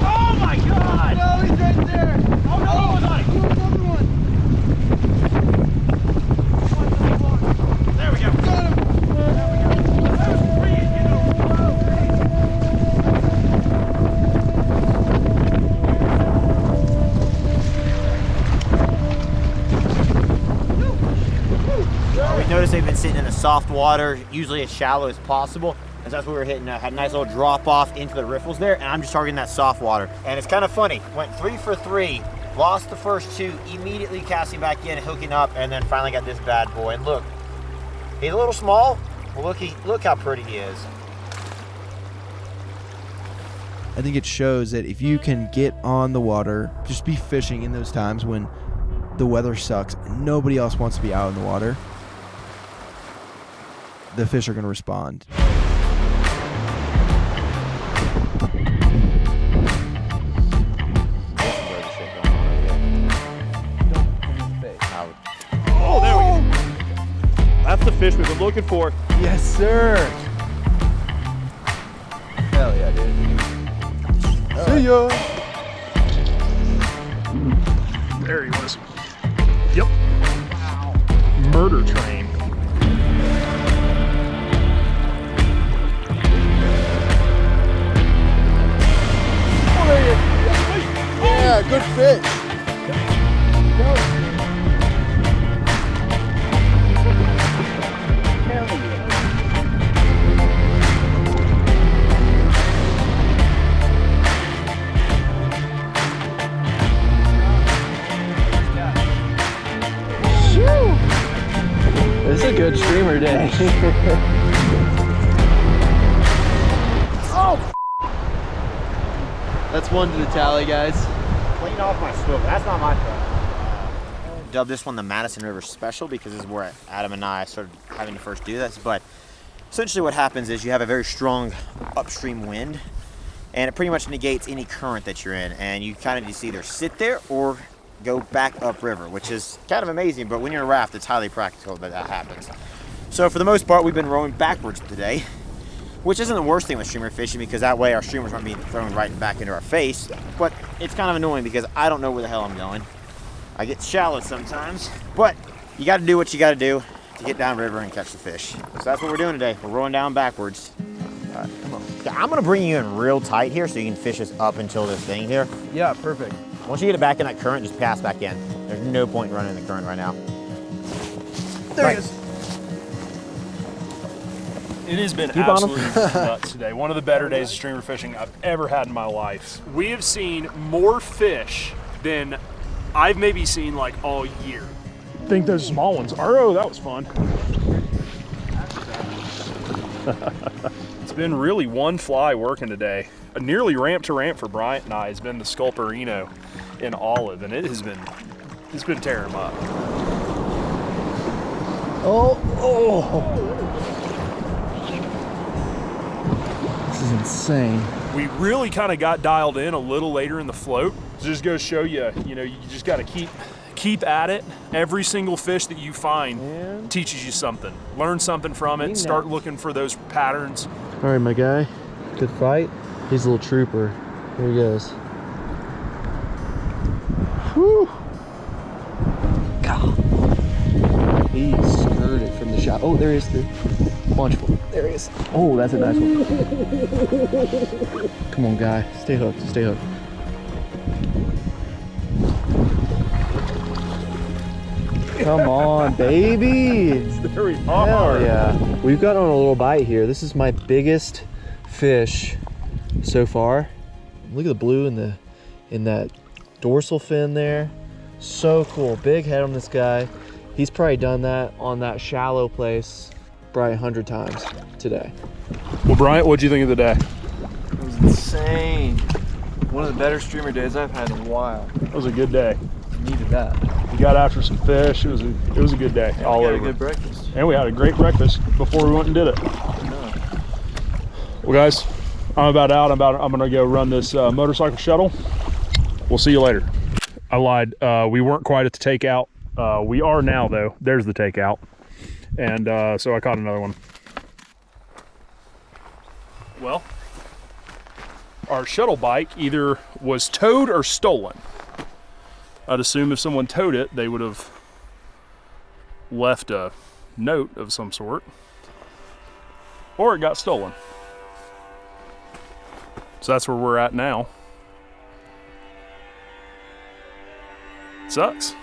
Oh my God! No, he's right there! Oh no, he was on sitting in the soft water, usually as shallow as possible. And so that's what we were hitting. Had a nice little drop off into the riffles there, and I'm just targeting that soft water. And it's kind of funny. Went 3 for 3, lost the first 2, immediately casting back in, hooking up, and then finally got this bad boy. And look, he's a little small, but look how pretty he is. I think it shows that if you can get on the water, just be fishing in those times when the weather sucks and nobody else wants to be out in the water, the fish are going to respond. Oh, there we go. That's the fish we've been looking for. Yes, sir. Hell yeah, dude. See ya. There he was. Yep. Wow. Murder train. Oh, there you go. Yeah, good fish. This is a good streamer day. Oh! That's 1 to the tally, guys. Clean off my swivel. That's not my fault. Dubbed this one the Madison River Special because this is where Adam and I started having to first do this. But essentially what happens is you have a very strong upstream wind, and it pretty much negates any current that you're in. And you kind of just either sit there or go back upriver, which is kind of amazing, but when you're in a raft, it's highly practical that that happens. So for the most part, we've been rowing backwards today, which isn't the worst thing with streamer fishing because that way our streamers aren't being thrown right back into our face, but it's kind of annoying because I don't know where the hell I'm going. I get shallow sometimes, but you got to do what you got to do to get downriver and catch the fish. So that's what we're doing today. We're rowing down backwards. All right, come on. Yeah, I'm gonna bring you in real tight here so you can fish us up until this thing here. Yeah, perfect. Once you get it back in that current, just pass back in. There's no point in running in the current right now. There it is. It has been Keep on 'em. absolutely nuts today. One of the better days of streamer fishing I've ever had in my life. We have seen more fish than I've maybe seen like all year. I think those small ones are. Oh, that was fun. It's been really one fly working today. A nearly ramp to ramp for Bryant and I has been the Sculperino in olive, and it's been tearing them up. Oh. This is insane. We really kind of got dialed in a little later in the float. Just goes to show you, you just got to keep at it. Every single fish that you find teaches you something. Learn something from it. Start looking for those patterns. All right, my guy. Good fight. He's a little trooper. Here he goes. Whew. God. He skirted from the shot. Oh, there is the launch point. There he is. Oh, that's a nice one. Come on, guy. Stay hooked. Stay hooked. Come on, baby. There we are. Hell yeah. We've got on a little bite here. This is my biggest fish so far. Look at the blue in that dorsal fin there. So cool. Big head on this guy. He's probably done that on that shallow place probably 100 times today. Well, Bryant, what'd you think of the day? It was insane. One of the better streamer days I've had in a while. It was a good day. Needed that. We got after some fish. It was a good day. And all we got over. a good breakfast. And we had a great breakfast before we went and did it. Well, guys, I'm about out. I'm gonna go run this motorcycle shuttle. We'll see you later. I lied. We weren't quite at the takeout. We are now, though. There's the takeout. And so I caught another one. Well, our shuttle bike either was towed or stolen. I'd assume if someone towed it, they would have left a note of some sort. Or it got stolen. So that's where we're at now. Sucks.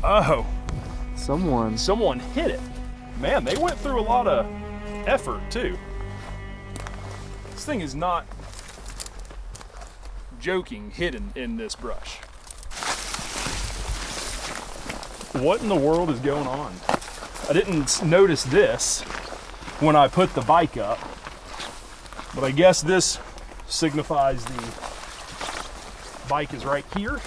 Oh. Someone hit it. Man, they went through a lot of effort too. This thing is not joking hidden in this brush. What in the world is going on? I didn't notice this when I put the bike up, but I guess this signifies the bike is right here.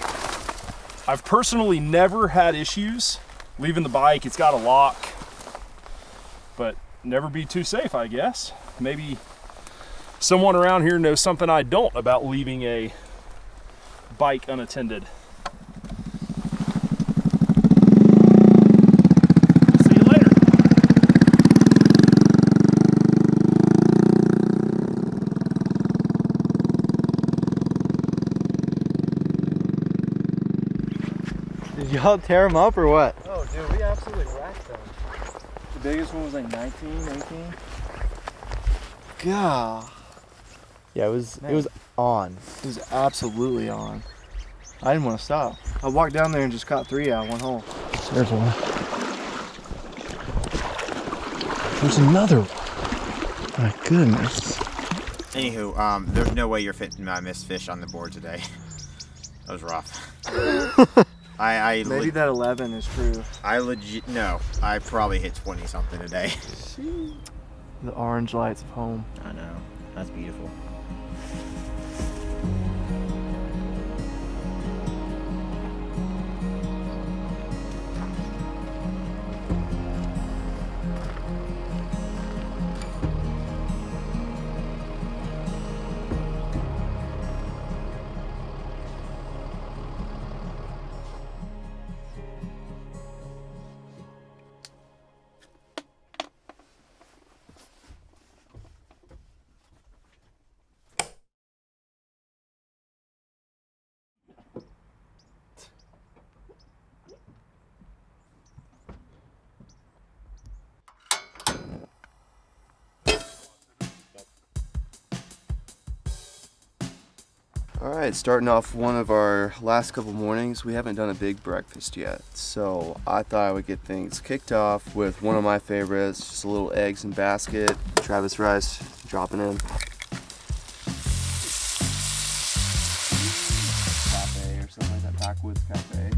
I've personally never had issues leaving the bike. It's got a lock, but never be too safe, I guess. Maybe someone around here knows something I don't about leaving a bike unattended. See you later. Did y'all tear them up or what? Oh, dude, we absolutely wrecked them. The biggest one was like 19, 18. God. Yeah, it was on. It was absolutely on. I didn't want to stop. I walked down there and just caught 3 out of 1 hole. There's one. There's another one. My goodness. Anywho, there's no way you're fitting my missed fish on the board today. That was rough. Maybe that 11 is true. No, I probably hit 20 something today. The orange lights of home. I know. That's beautiful. Alright, starting off one of our last couple mornings, we haven't done a big breakfast yet, so I thought I would get things kicked off with one of my favorites, just a little eggs in basket, Travis Rice dropping in. Cafe or something like that, Backwoods Cafe.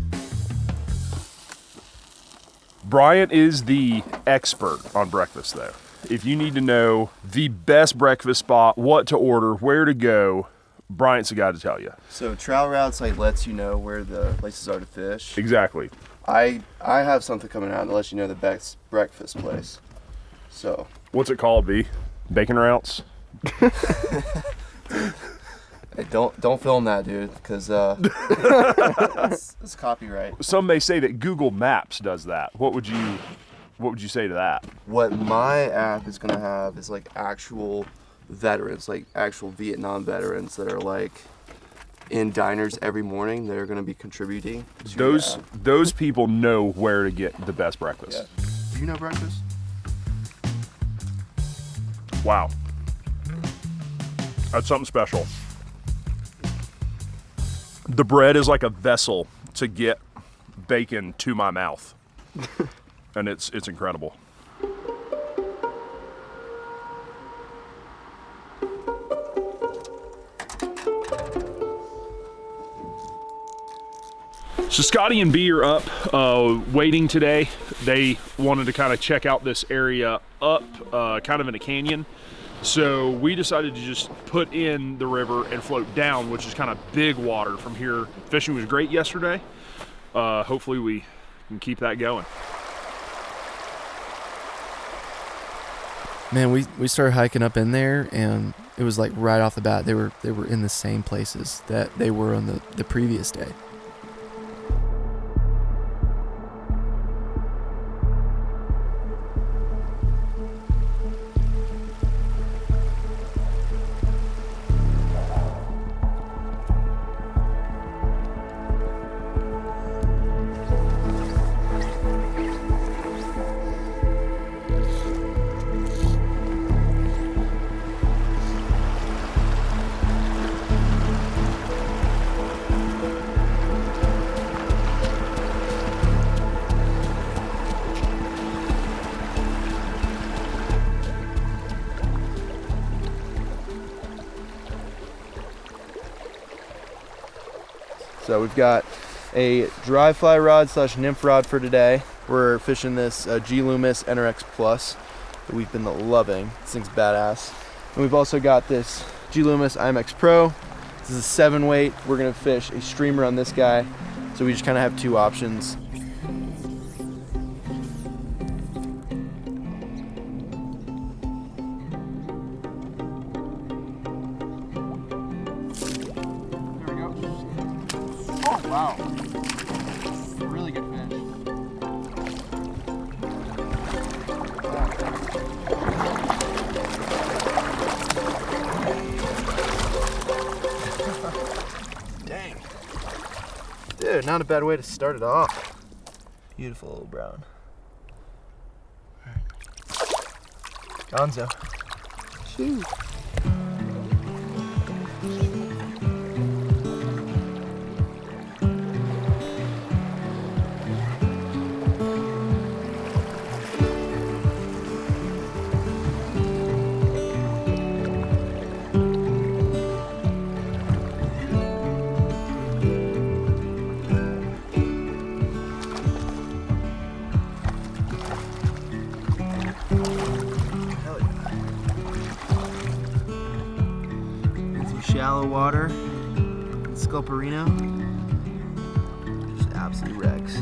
Bryant is the expert on breakfast though. If you need to know the best breakfast spot, what to order, where to go, Bryant's the guy to tell you. So Trail Routes lets you know where the places are to fish. Exactly. I have something coming out that lets you know the best breakfast place. So. What's it called, B? Bacon Routes? Hey, don't film that, dude, because it's copyright. Some may say that Google Maps does that. What would you say to that? What my app is gonna have is like actual veterans, like actual Vietnam veterans that are like in diners every morning that are going to be contributing to those people know where to get the best breakfast. Yeah. Do you know breakfast? Wow, that's something special. The bread is like a vessel to get bacon to my mouth, and it's incredible. So Scotty and B are up waiting today. They wanted to kind of check out this area up kind of in a canyon. So we decided to just put in the river and float down, which is kind of big water from here. Fishing was great yesterday. Hopefully we can keep that going. Man, we started hiking up in there, and it was like right off the bat they were in the same places that they were on the previous day. So we've got a dry fly rod / nymph rod for today. We're fishing this G Loomis NRX Plus that we've been loving. This thing's badass. And we've also got this G Loomis IMX Pro. This is a 7 weight. We're gonna fish a streamer on this guy. So we just kind of have 2 options. There we go. Oh, wow. Really good fish. Dang. Dude, not a bad way to start it off. Beautiful little brown. Gonzo. Shoot. Shallow water, Sculperino, just absolute wrecks.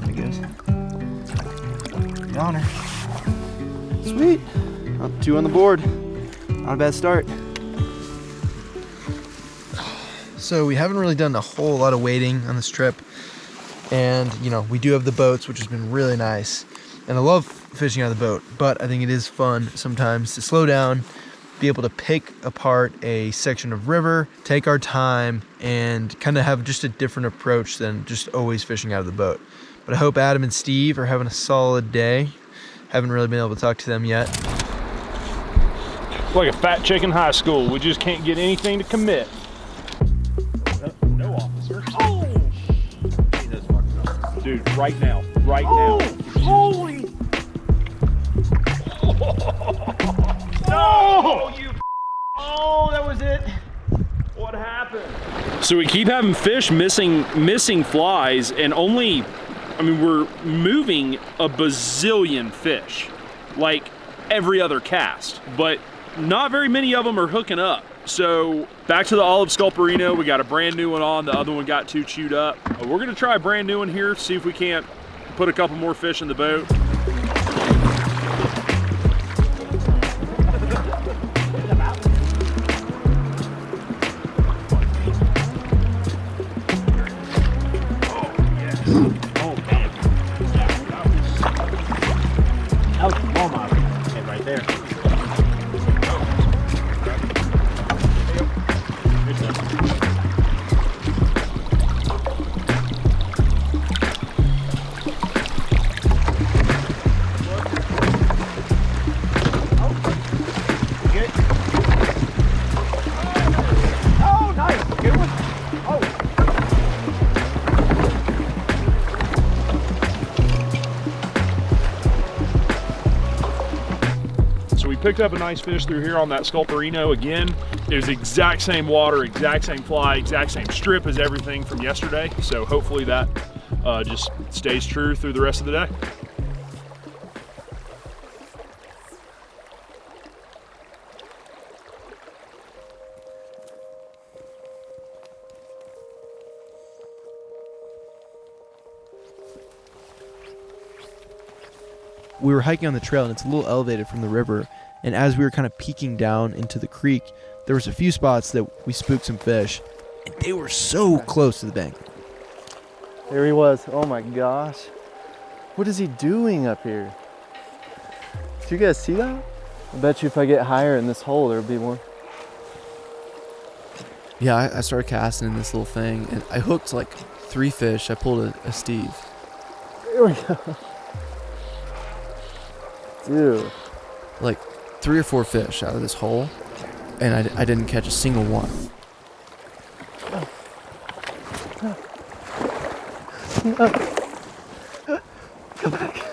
There he goes. Yawner. Sweet. 2 on the board. Not a bad start. So we haven't really done a whole lot of wading on this trip, and you know, we do have the boats, which has been really nice, and I love fishing out of the boat, but I think it is fun sometimes to slow down, be able to pick apart a section of river, take our time, and kind of have just a different approach than just always fishing out of the boat. But I hope Adam and Steve are having a solid day. Haven't really been able to talk to them yet. Like a fat chick in high school, we just can't get anything to commit. No, officer. Oh! Dude, right now, now. Holy! No! You oh, that was it. What happened? So we keep having fish missing flies, and only, I mean, we're moving a bazillion fish, like every other cast, but not very many of them are hooking up. So back to the olive Sculperino. We got a brand new one on. The other one got too chewed up. We're gonna try a brand new one here, see if we can't put a couple more fish in the boat. Picked up a nice fish through here on that Sculperino again. It was the exact same water, exact same fly, exact same strip as everything from yesterday. So hopefully that just stays true through the rest of the day. We were hiking on the trail, and it's a little elevated from the river. And as we were kind of peeking down into the creek, there was a few spots that we spooked some fish, and they were so close to the bank. There he was. Oh my gosh. What is he doing up here? Did you guys see that? I bet you if I get higher in this hole, there'll be one. Yeah, I started casting in this little thing, and I hooked like 3 fish. I pulled a Steve. There we go. Dude. Like 3 or 4 fish out of this hole, and I didn't catch a single one. No. Come back.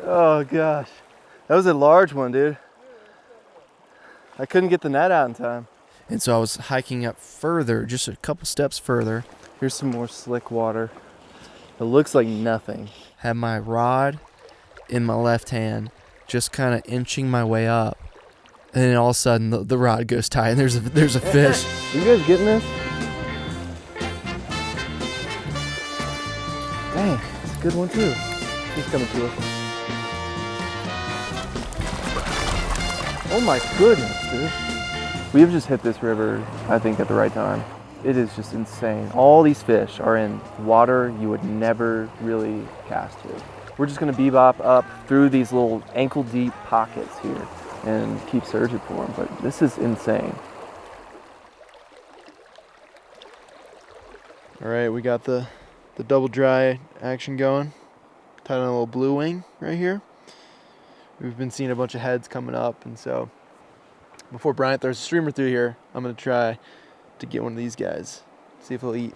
Oh gosh. That was a large one, dude. I couldn't get the net out in time. And so I was hiking up further, just a couple steps further. Here's some more slick water. It looks like nothing. Had my rod in my left hand, just kind of inching my way up. And then all of a sudden, the rod goes tight, and there's a fish. Are you guys getting this? Dang, it's a good one too. He's coming to us. Oh my goodness, dude. We have just hit this river, I think, at the right time. It is just insane. All these fish are in water you would never really cast to. We're just gonna bebop up through these little ankle-deep pockets here and keep searching for them, but this is insane. All right, we got the double dry action going. Tied on a little blue wing right here. We've been seeing a bunch of heads coming up, and so before Bryant throws a streamer through here, I'm gonna try to get one of these guys, see if he'll eat.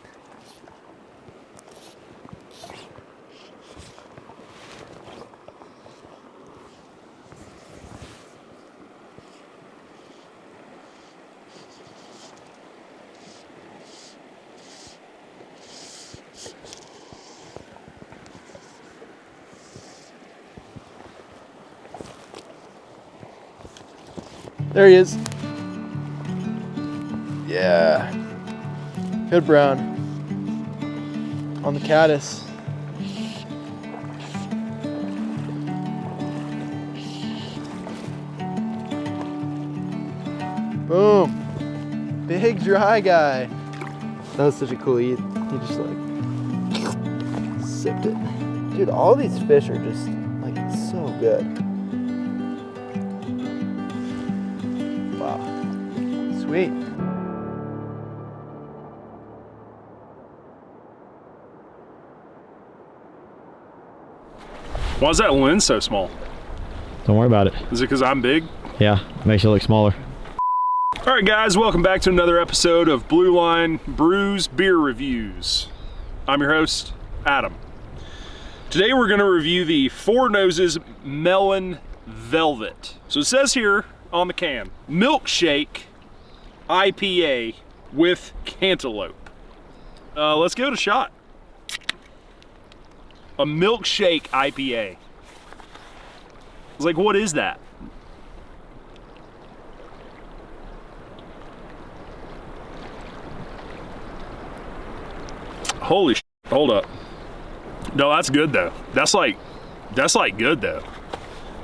There he is. Yeah. Good brown. On the caddis. Boom. Big dry guy. That was such a cool eat. He just like sipped it. Dude, all these fish are just like so good. Wow. Sweet. Why is that lens so small? Don't worry about it. Is it because I'm big? Yeah, makes you look smaller. All right, guys, welcome back to another episode of Blue Line Brews Beer Reviews. I'm your host, Adam. Today we're going to review the Four Noses Melon Velvet. So it says here on the can, milkshake IPA with cantaloupe. Let's give it a shot. A milkshake IPA. I was like, what is that? Holy shit, hold up. No, that's good though. That's like good though.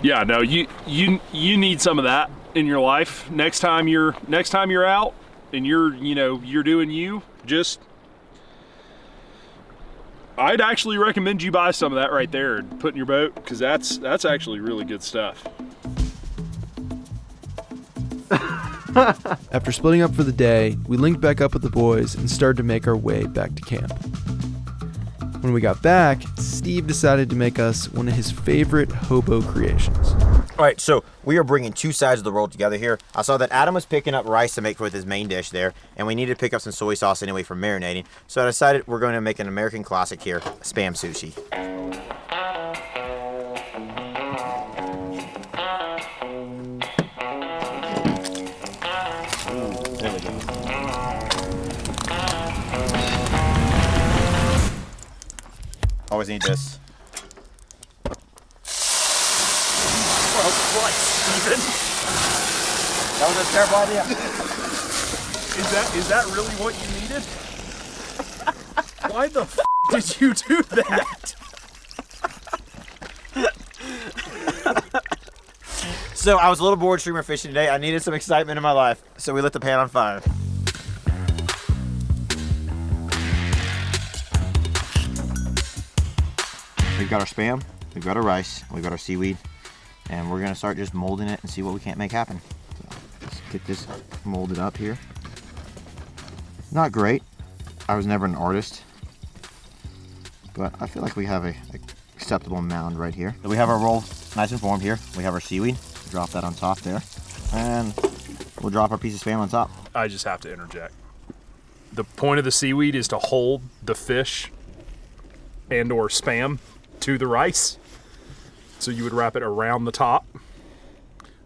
Yeah, no, you need some of that in your life. Next time you're out and you're doing you, just I'd actually recommend you buy some of that right there and put in your boat, because that's actually really good stuff. After splitting up for the day, we linked back up with the boys and started to make our way back to camp. When we got back, Steve decided to make us one of his favorite hobo creations. All right, so we are bringing two sides of the world together here. I saw that Adam was picking up rice to make with his main dish there, and we needed to pick up some soy sauce anyway for marinating. So I decided we're going to make an American classic here, Spam Sushi. There we go. Always need this. Steven. That was a terrible idea. Is that really what you needed? Why the f did you do that? So I was a little bored streamer fishing today. I needed some excitement in my life, so we lit the pan on fire. We've got our Spam, we've got our rice, we've got our seaweed. And we're gonna start just molding it and see what we can't make happen. So let's get this molded up here. Not great. I was never an artist, but I feel like we have a acceptable mound right here. So we have our roll nice and formed here. We have our seaweed. Drop that on top there, and we'll drop our piece of Spam on top. I just have to interject. The point of the seaweed is to hold the fish and or Spam to the rice. So you would wrap it around the top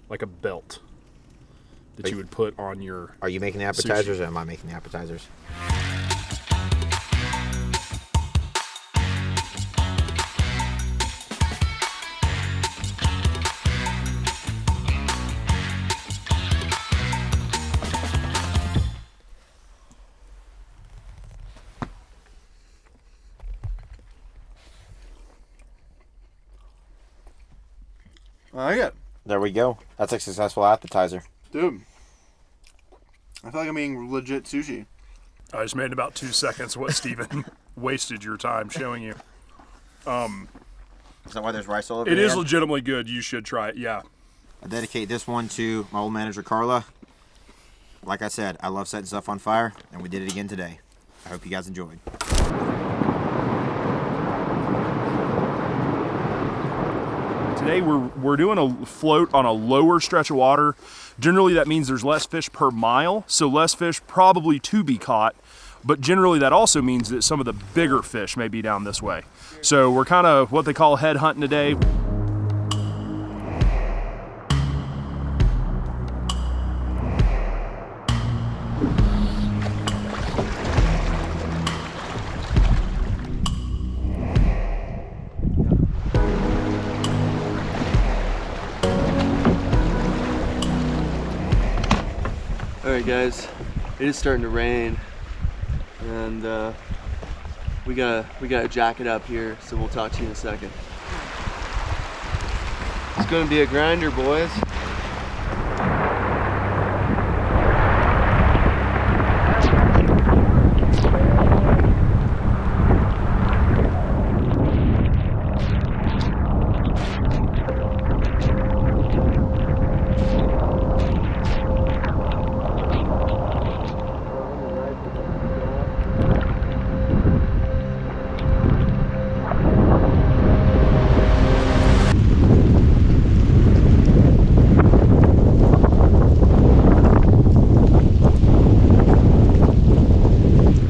like a belt. that you would put on your. Are you making the appetizers, or am I making the appetizers? I like it. There we go. That's a successful appetizer. Dude, I feel like I'm eating legit sushi. I just made in about 2 seconds what Steven wasted your time showing you. Is that why there's rice all over It there? is legitimately good. You should try it, yeah. I dedicate this one to my old manager, Carla. Like I said, I love setting stuff on fire, and we did it again today. I hope you guys enjoyed. Today we're doing a float on a lower stretch of water. Generally that means there's less fish per mile, so less fish probably to be caught, but generally that also means that some of the bigger fish may be down this way. So we're kind of what they call head hunting today. Alright guys, it is starting to rain and we gotta jack it up here, so we'll talk to you in a second. It's gonna be a grinder, boys.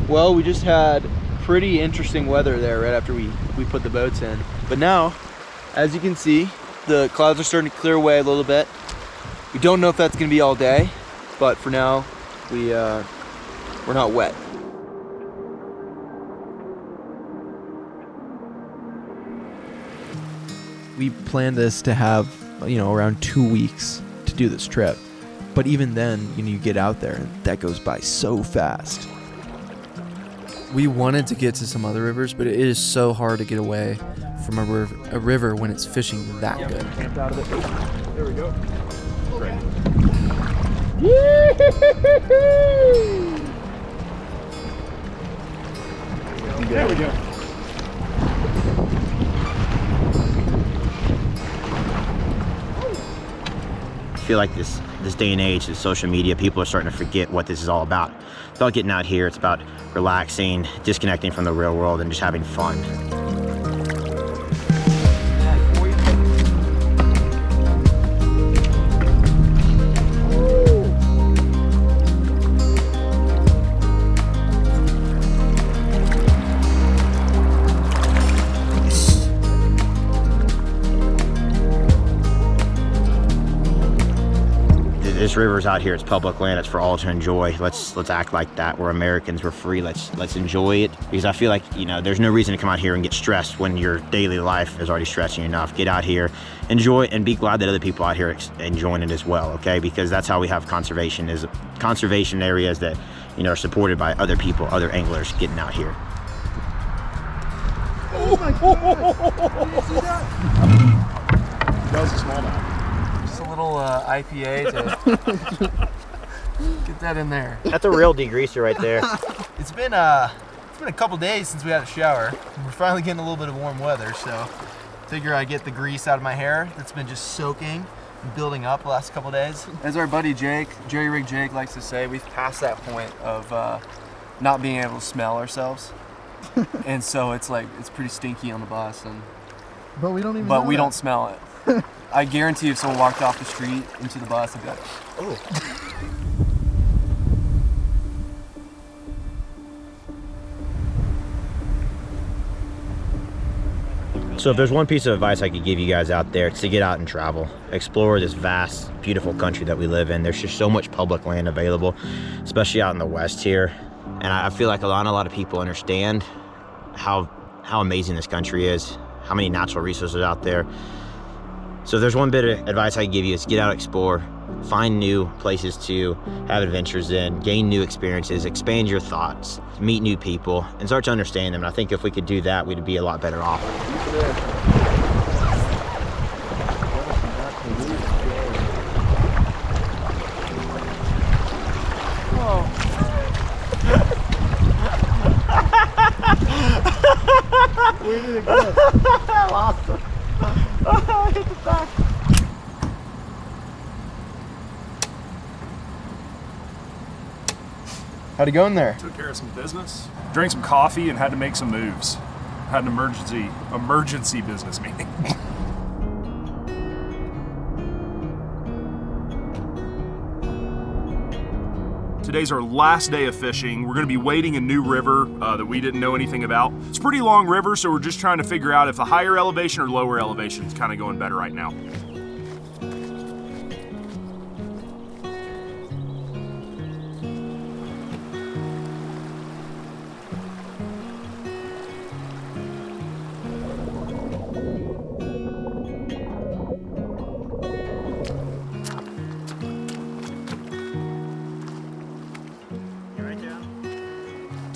Well, we just had pretty interesting weather there right after we put the boats in. But now, as you can see, the clouds are starting to clear away a little bit. We don't know if that's gonna be all day, but for now, we're not wet. We planned this to have, around 2 weeks to do this trip. But even then, you get out there and that goes by so fast. We wanted to get to some other rivers, but it is so hard to get away from a river when it's fishing that good. Camped out of it. Oh, there we go. Great. There we go. I feel like this day and age, with social media, people are starting to forget what this is all about. It's about getting out here. It's about relaxing, disconnecting from the real world, and just having fun. This river's out here. It's public land. It's for all to enjoy. Let's act like that. We're Americans. We're free. Let's enjoy it, because I feel like there's no reason to come out here and get stressed when your daily life is already stressing you enough. Get out here, enjoy it, and be glad that other people out here enjoying it as well. Okay, because that's how we have conservation areas that are supported by other people, other anglers getting out here. Oh my God! Did you see that? That was a smallmouth. Just a little IPA to get that in there. That's a real degreaser right there. It's been a couple days since we had a shower. We're finally getting a little bit of warm weather, so figure I get the grease out of my hair that's been just soaking and building up the last couple days. As our buddy Jake, Jerry Rig Jake, likes to say, we've passed that point of not being able to smell ourselves, and so it's pretty stinky on the bus, But we don't even. but we don't smell it. I guarantee if someone walked off the street into the bus, I'd be like, oh. So if there's one piece of advice I could give you guys out there, it's to get out and travel. Explore this vast, beautiful country that we live in. There's just so much public land available, especially out in the West here. And I feel like a lot of people understand how amazing this country is, how many natural resources out there. So if there's one bit of advice I can give you, is get out, explore, find new places to have adventures in, gain new experiences, expand your thoughts, meet new people, and start to understand them. And I think if we could do that, we'd be a lot better off. Where did it go? I lost him. I hit the back. How'd it go in there? Took care of some business, drank some coffee, and had to make some moves. Had an emergency business meeting. Today's our last day of fishing. We're gonna be wading a new river that we didn't know anything about. It's a pretty long river, so we're just trying to figure out if a higher elevation or lower elevation is kind of going better right now.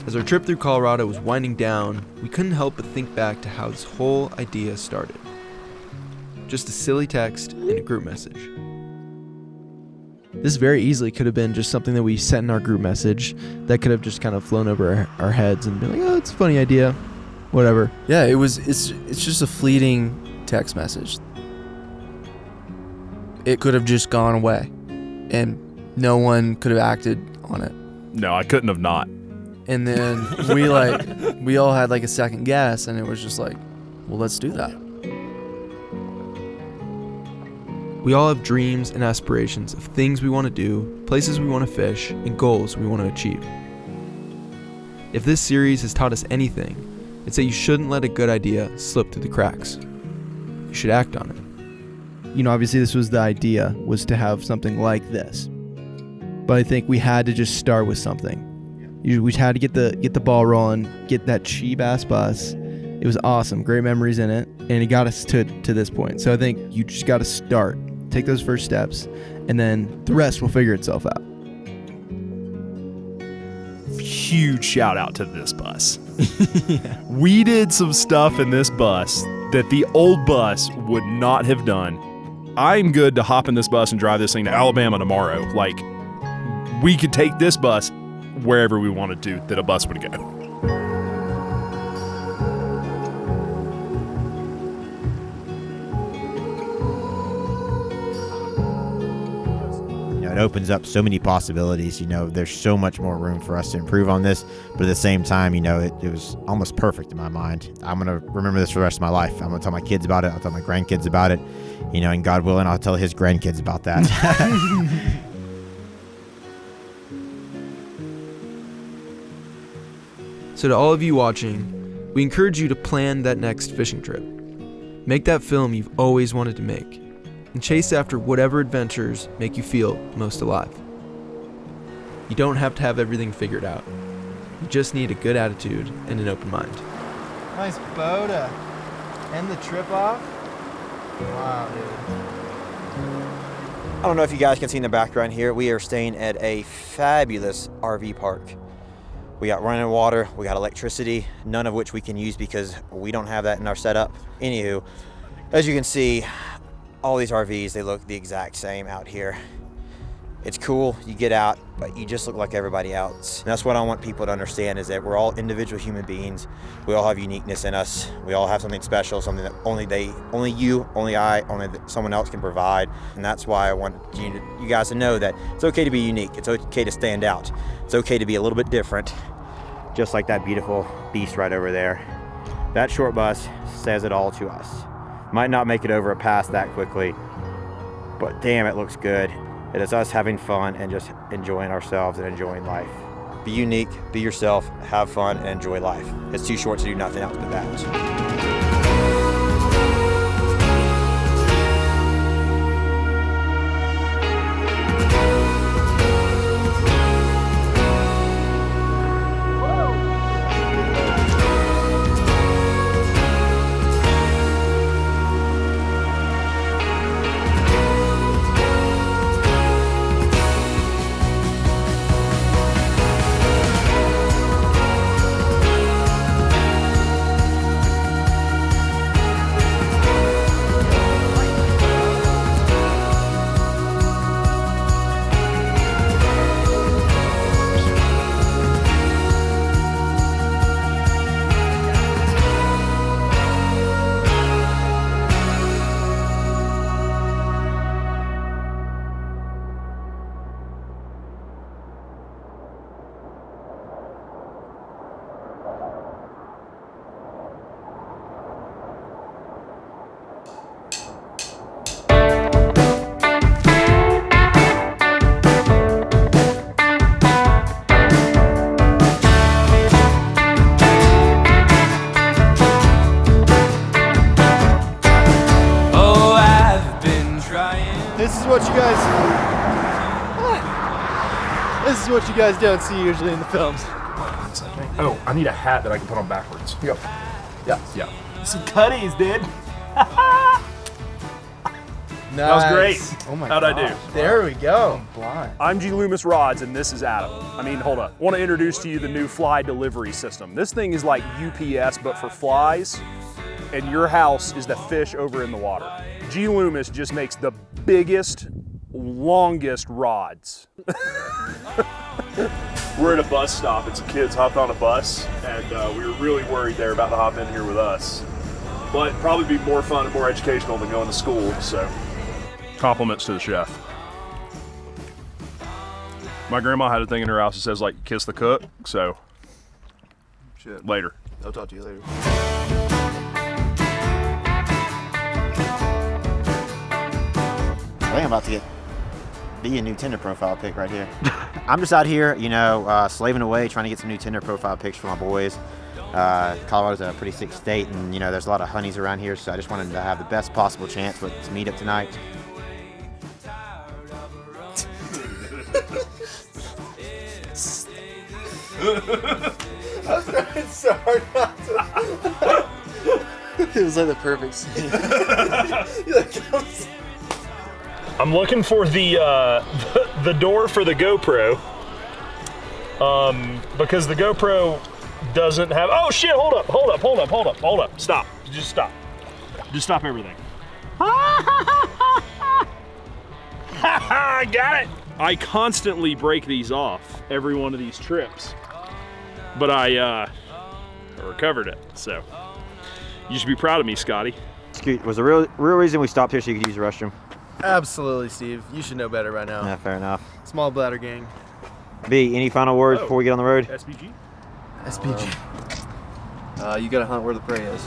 As our trip through Colorado was winding down, we couldn't help but think back to how this whole idea started. Just a silly text and a group message. This very easily could have been just something that we sent in our group message that could have just kind of flown over our heads and been like, oh, it's a funny idea, whatever. Yeah, it's just a fleeting text message. It could have just gone away, and no one could have acted on it. No, I couldn't have not. And then we all had like a second guess, and it was just like, well, let's do that. We all have dreams and aspirations of things we want to do, places we want to fish, and goals we want to achieve. If this series has taught us anything, it's that you shouldn't let a good idea slip through the cracks. You should act on it. You know, obviously this was the idea, was to have something like this. But I think we had to just start with something. We had to get the ball rolling, get that cheap ass bus. It was awesome, great memories in it, and it got us to this point. So I think you just got to start, take those first steps, and then the rest will figure itself out. Huge shout out to this bus. Yeah. We did some stuff in this bus that the old bus would not have done. I'm good to hop in this bus and drive this thing to Alabama tomorrow. Like, we could take this bus wherever we wanted to, that a bus would go. You know, it opens up so many possibilities. You know, there's so much more room for us to improve on this, but at the same time, you know, it was almost perfect in my mind. I'm going to remember this for the rest of my life. I'm going to tell my kids about it. I'll tell my grandkids about it, you know, and God willing, I'll tell his grandkids about that. So to all of you watching, we encourage you to plan that next fishing trip. Make that film you've always wanted to make, and chase after whatever adventures make you feel most alive. You don't have to have everything figured out. You just need a good attitude and an open mind. Nice bow to end the trip off. Wow, dude. I don't know if you guys can see in the background here, we are staying at a fabulous RV park. We got running water, we got electricity, none of which we can use because we don't have that in our setup. Anywho, as you can see, all these RVs, they look the exact same out here. It's cool, you get out, but you just look like everybody else. And that's what I want people to understand, is that we're all individual human beings. We all have uniqueness in us. We all have something special, something that only you, only I, only someone else can provide. And that's why I want you guys to know that it's okay to be unique. It's okay to stand out. It's okay to be a little bit different, just like that beautiful beast right over there. That short bus says it all to us. Might not make it over a pass that quickly, but damn, it looks good. It is us having fun and just enjoying ourselves and enjoying life. Be unique, be yourself, have fun, and enjoy life. It's too short to do nothing else but that. what you guys don't see usually in the films. Oh, I need a hat that I can put on backwards. Yep. Yeah. Yeah. Some cutties, dude. That was great. Oh my How'd I God. do? There we go. I'm blind. I'm G. Loomis Rods, and this is Adam. I mean, hold up. I want to introduce to you the new fly delivery system. This thing is like UPS, but for flies, and your house is the fish over in the water. G. Loomis just makes the biggest, longest rods. We're at a bus stop, and some kids hopped on a bus, and we were really worried they were about to hop in here with us. But probably be more fun and more educational than going to school, so. Compliments to the chef. My grandma had a thing in her house that says, like, kiss the cook, so. Shit. Later. I'll talk to you later. I think I'm about to be a new Tinder profile pic right here. I'm just out here, you know, slaving away, trying to get some new Tinder profile pics for my boys. Colorado's a pretty sick state, and you know, there's a lot of honeys around here, so I just wanted to have the best possible chance to meet up tonight. I was trying so hard not to. It was like the perfect scene. I'm looking for the door for the GoPro, because the GoPro doesn't have. Oh shit! Hold up! Stop! Just stop! Just stop everything! I got it! I constantly break these off every one of these trips, but I recovered it. So you should be proud of me, Scotty. Was the real reason we stopped here so you could use the restroom? Absolutely, Steve. You should know better by now. Yeah, fair enough. Small bladder gang. B, any final words before we get on the road? SPG? SPG. You gotta hunt where the prey is.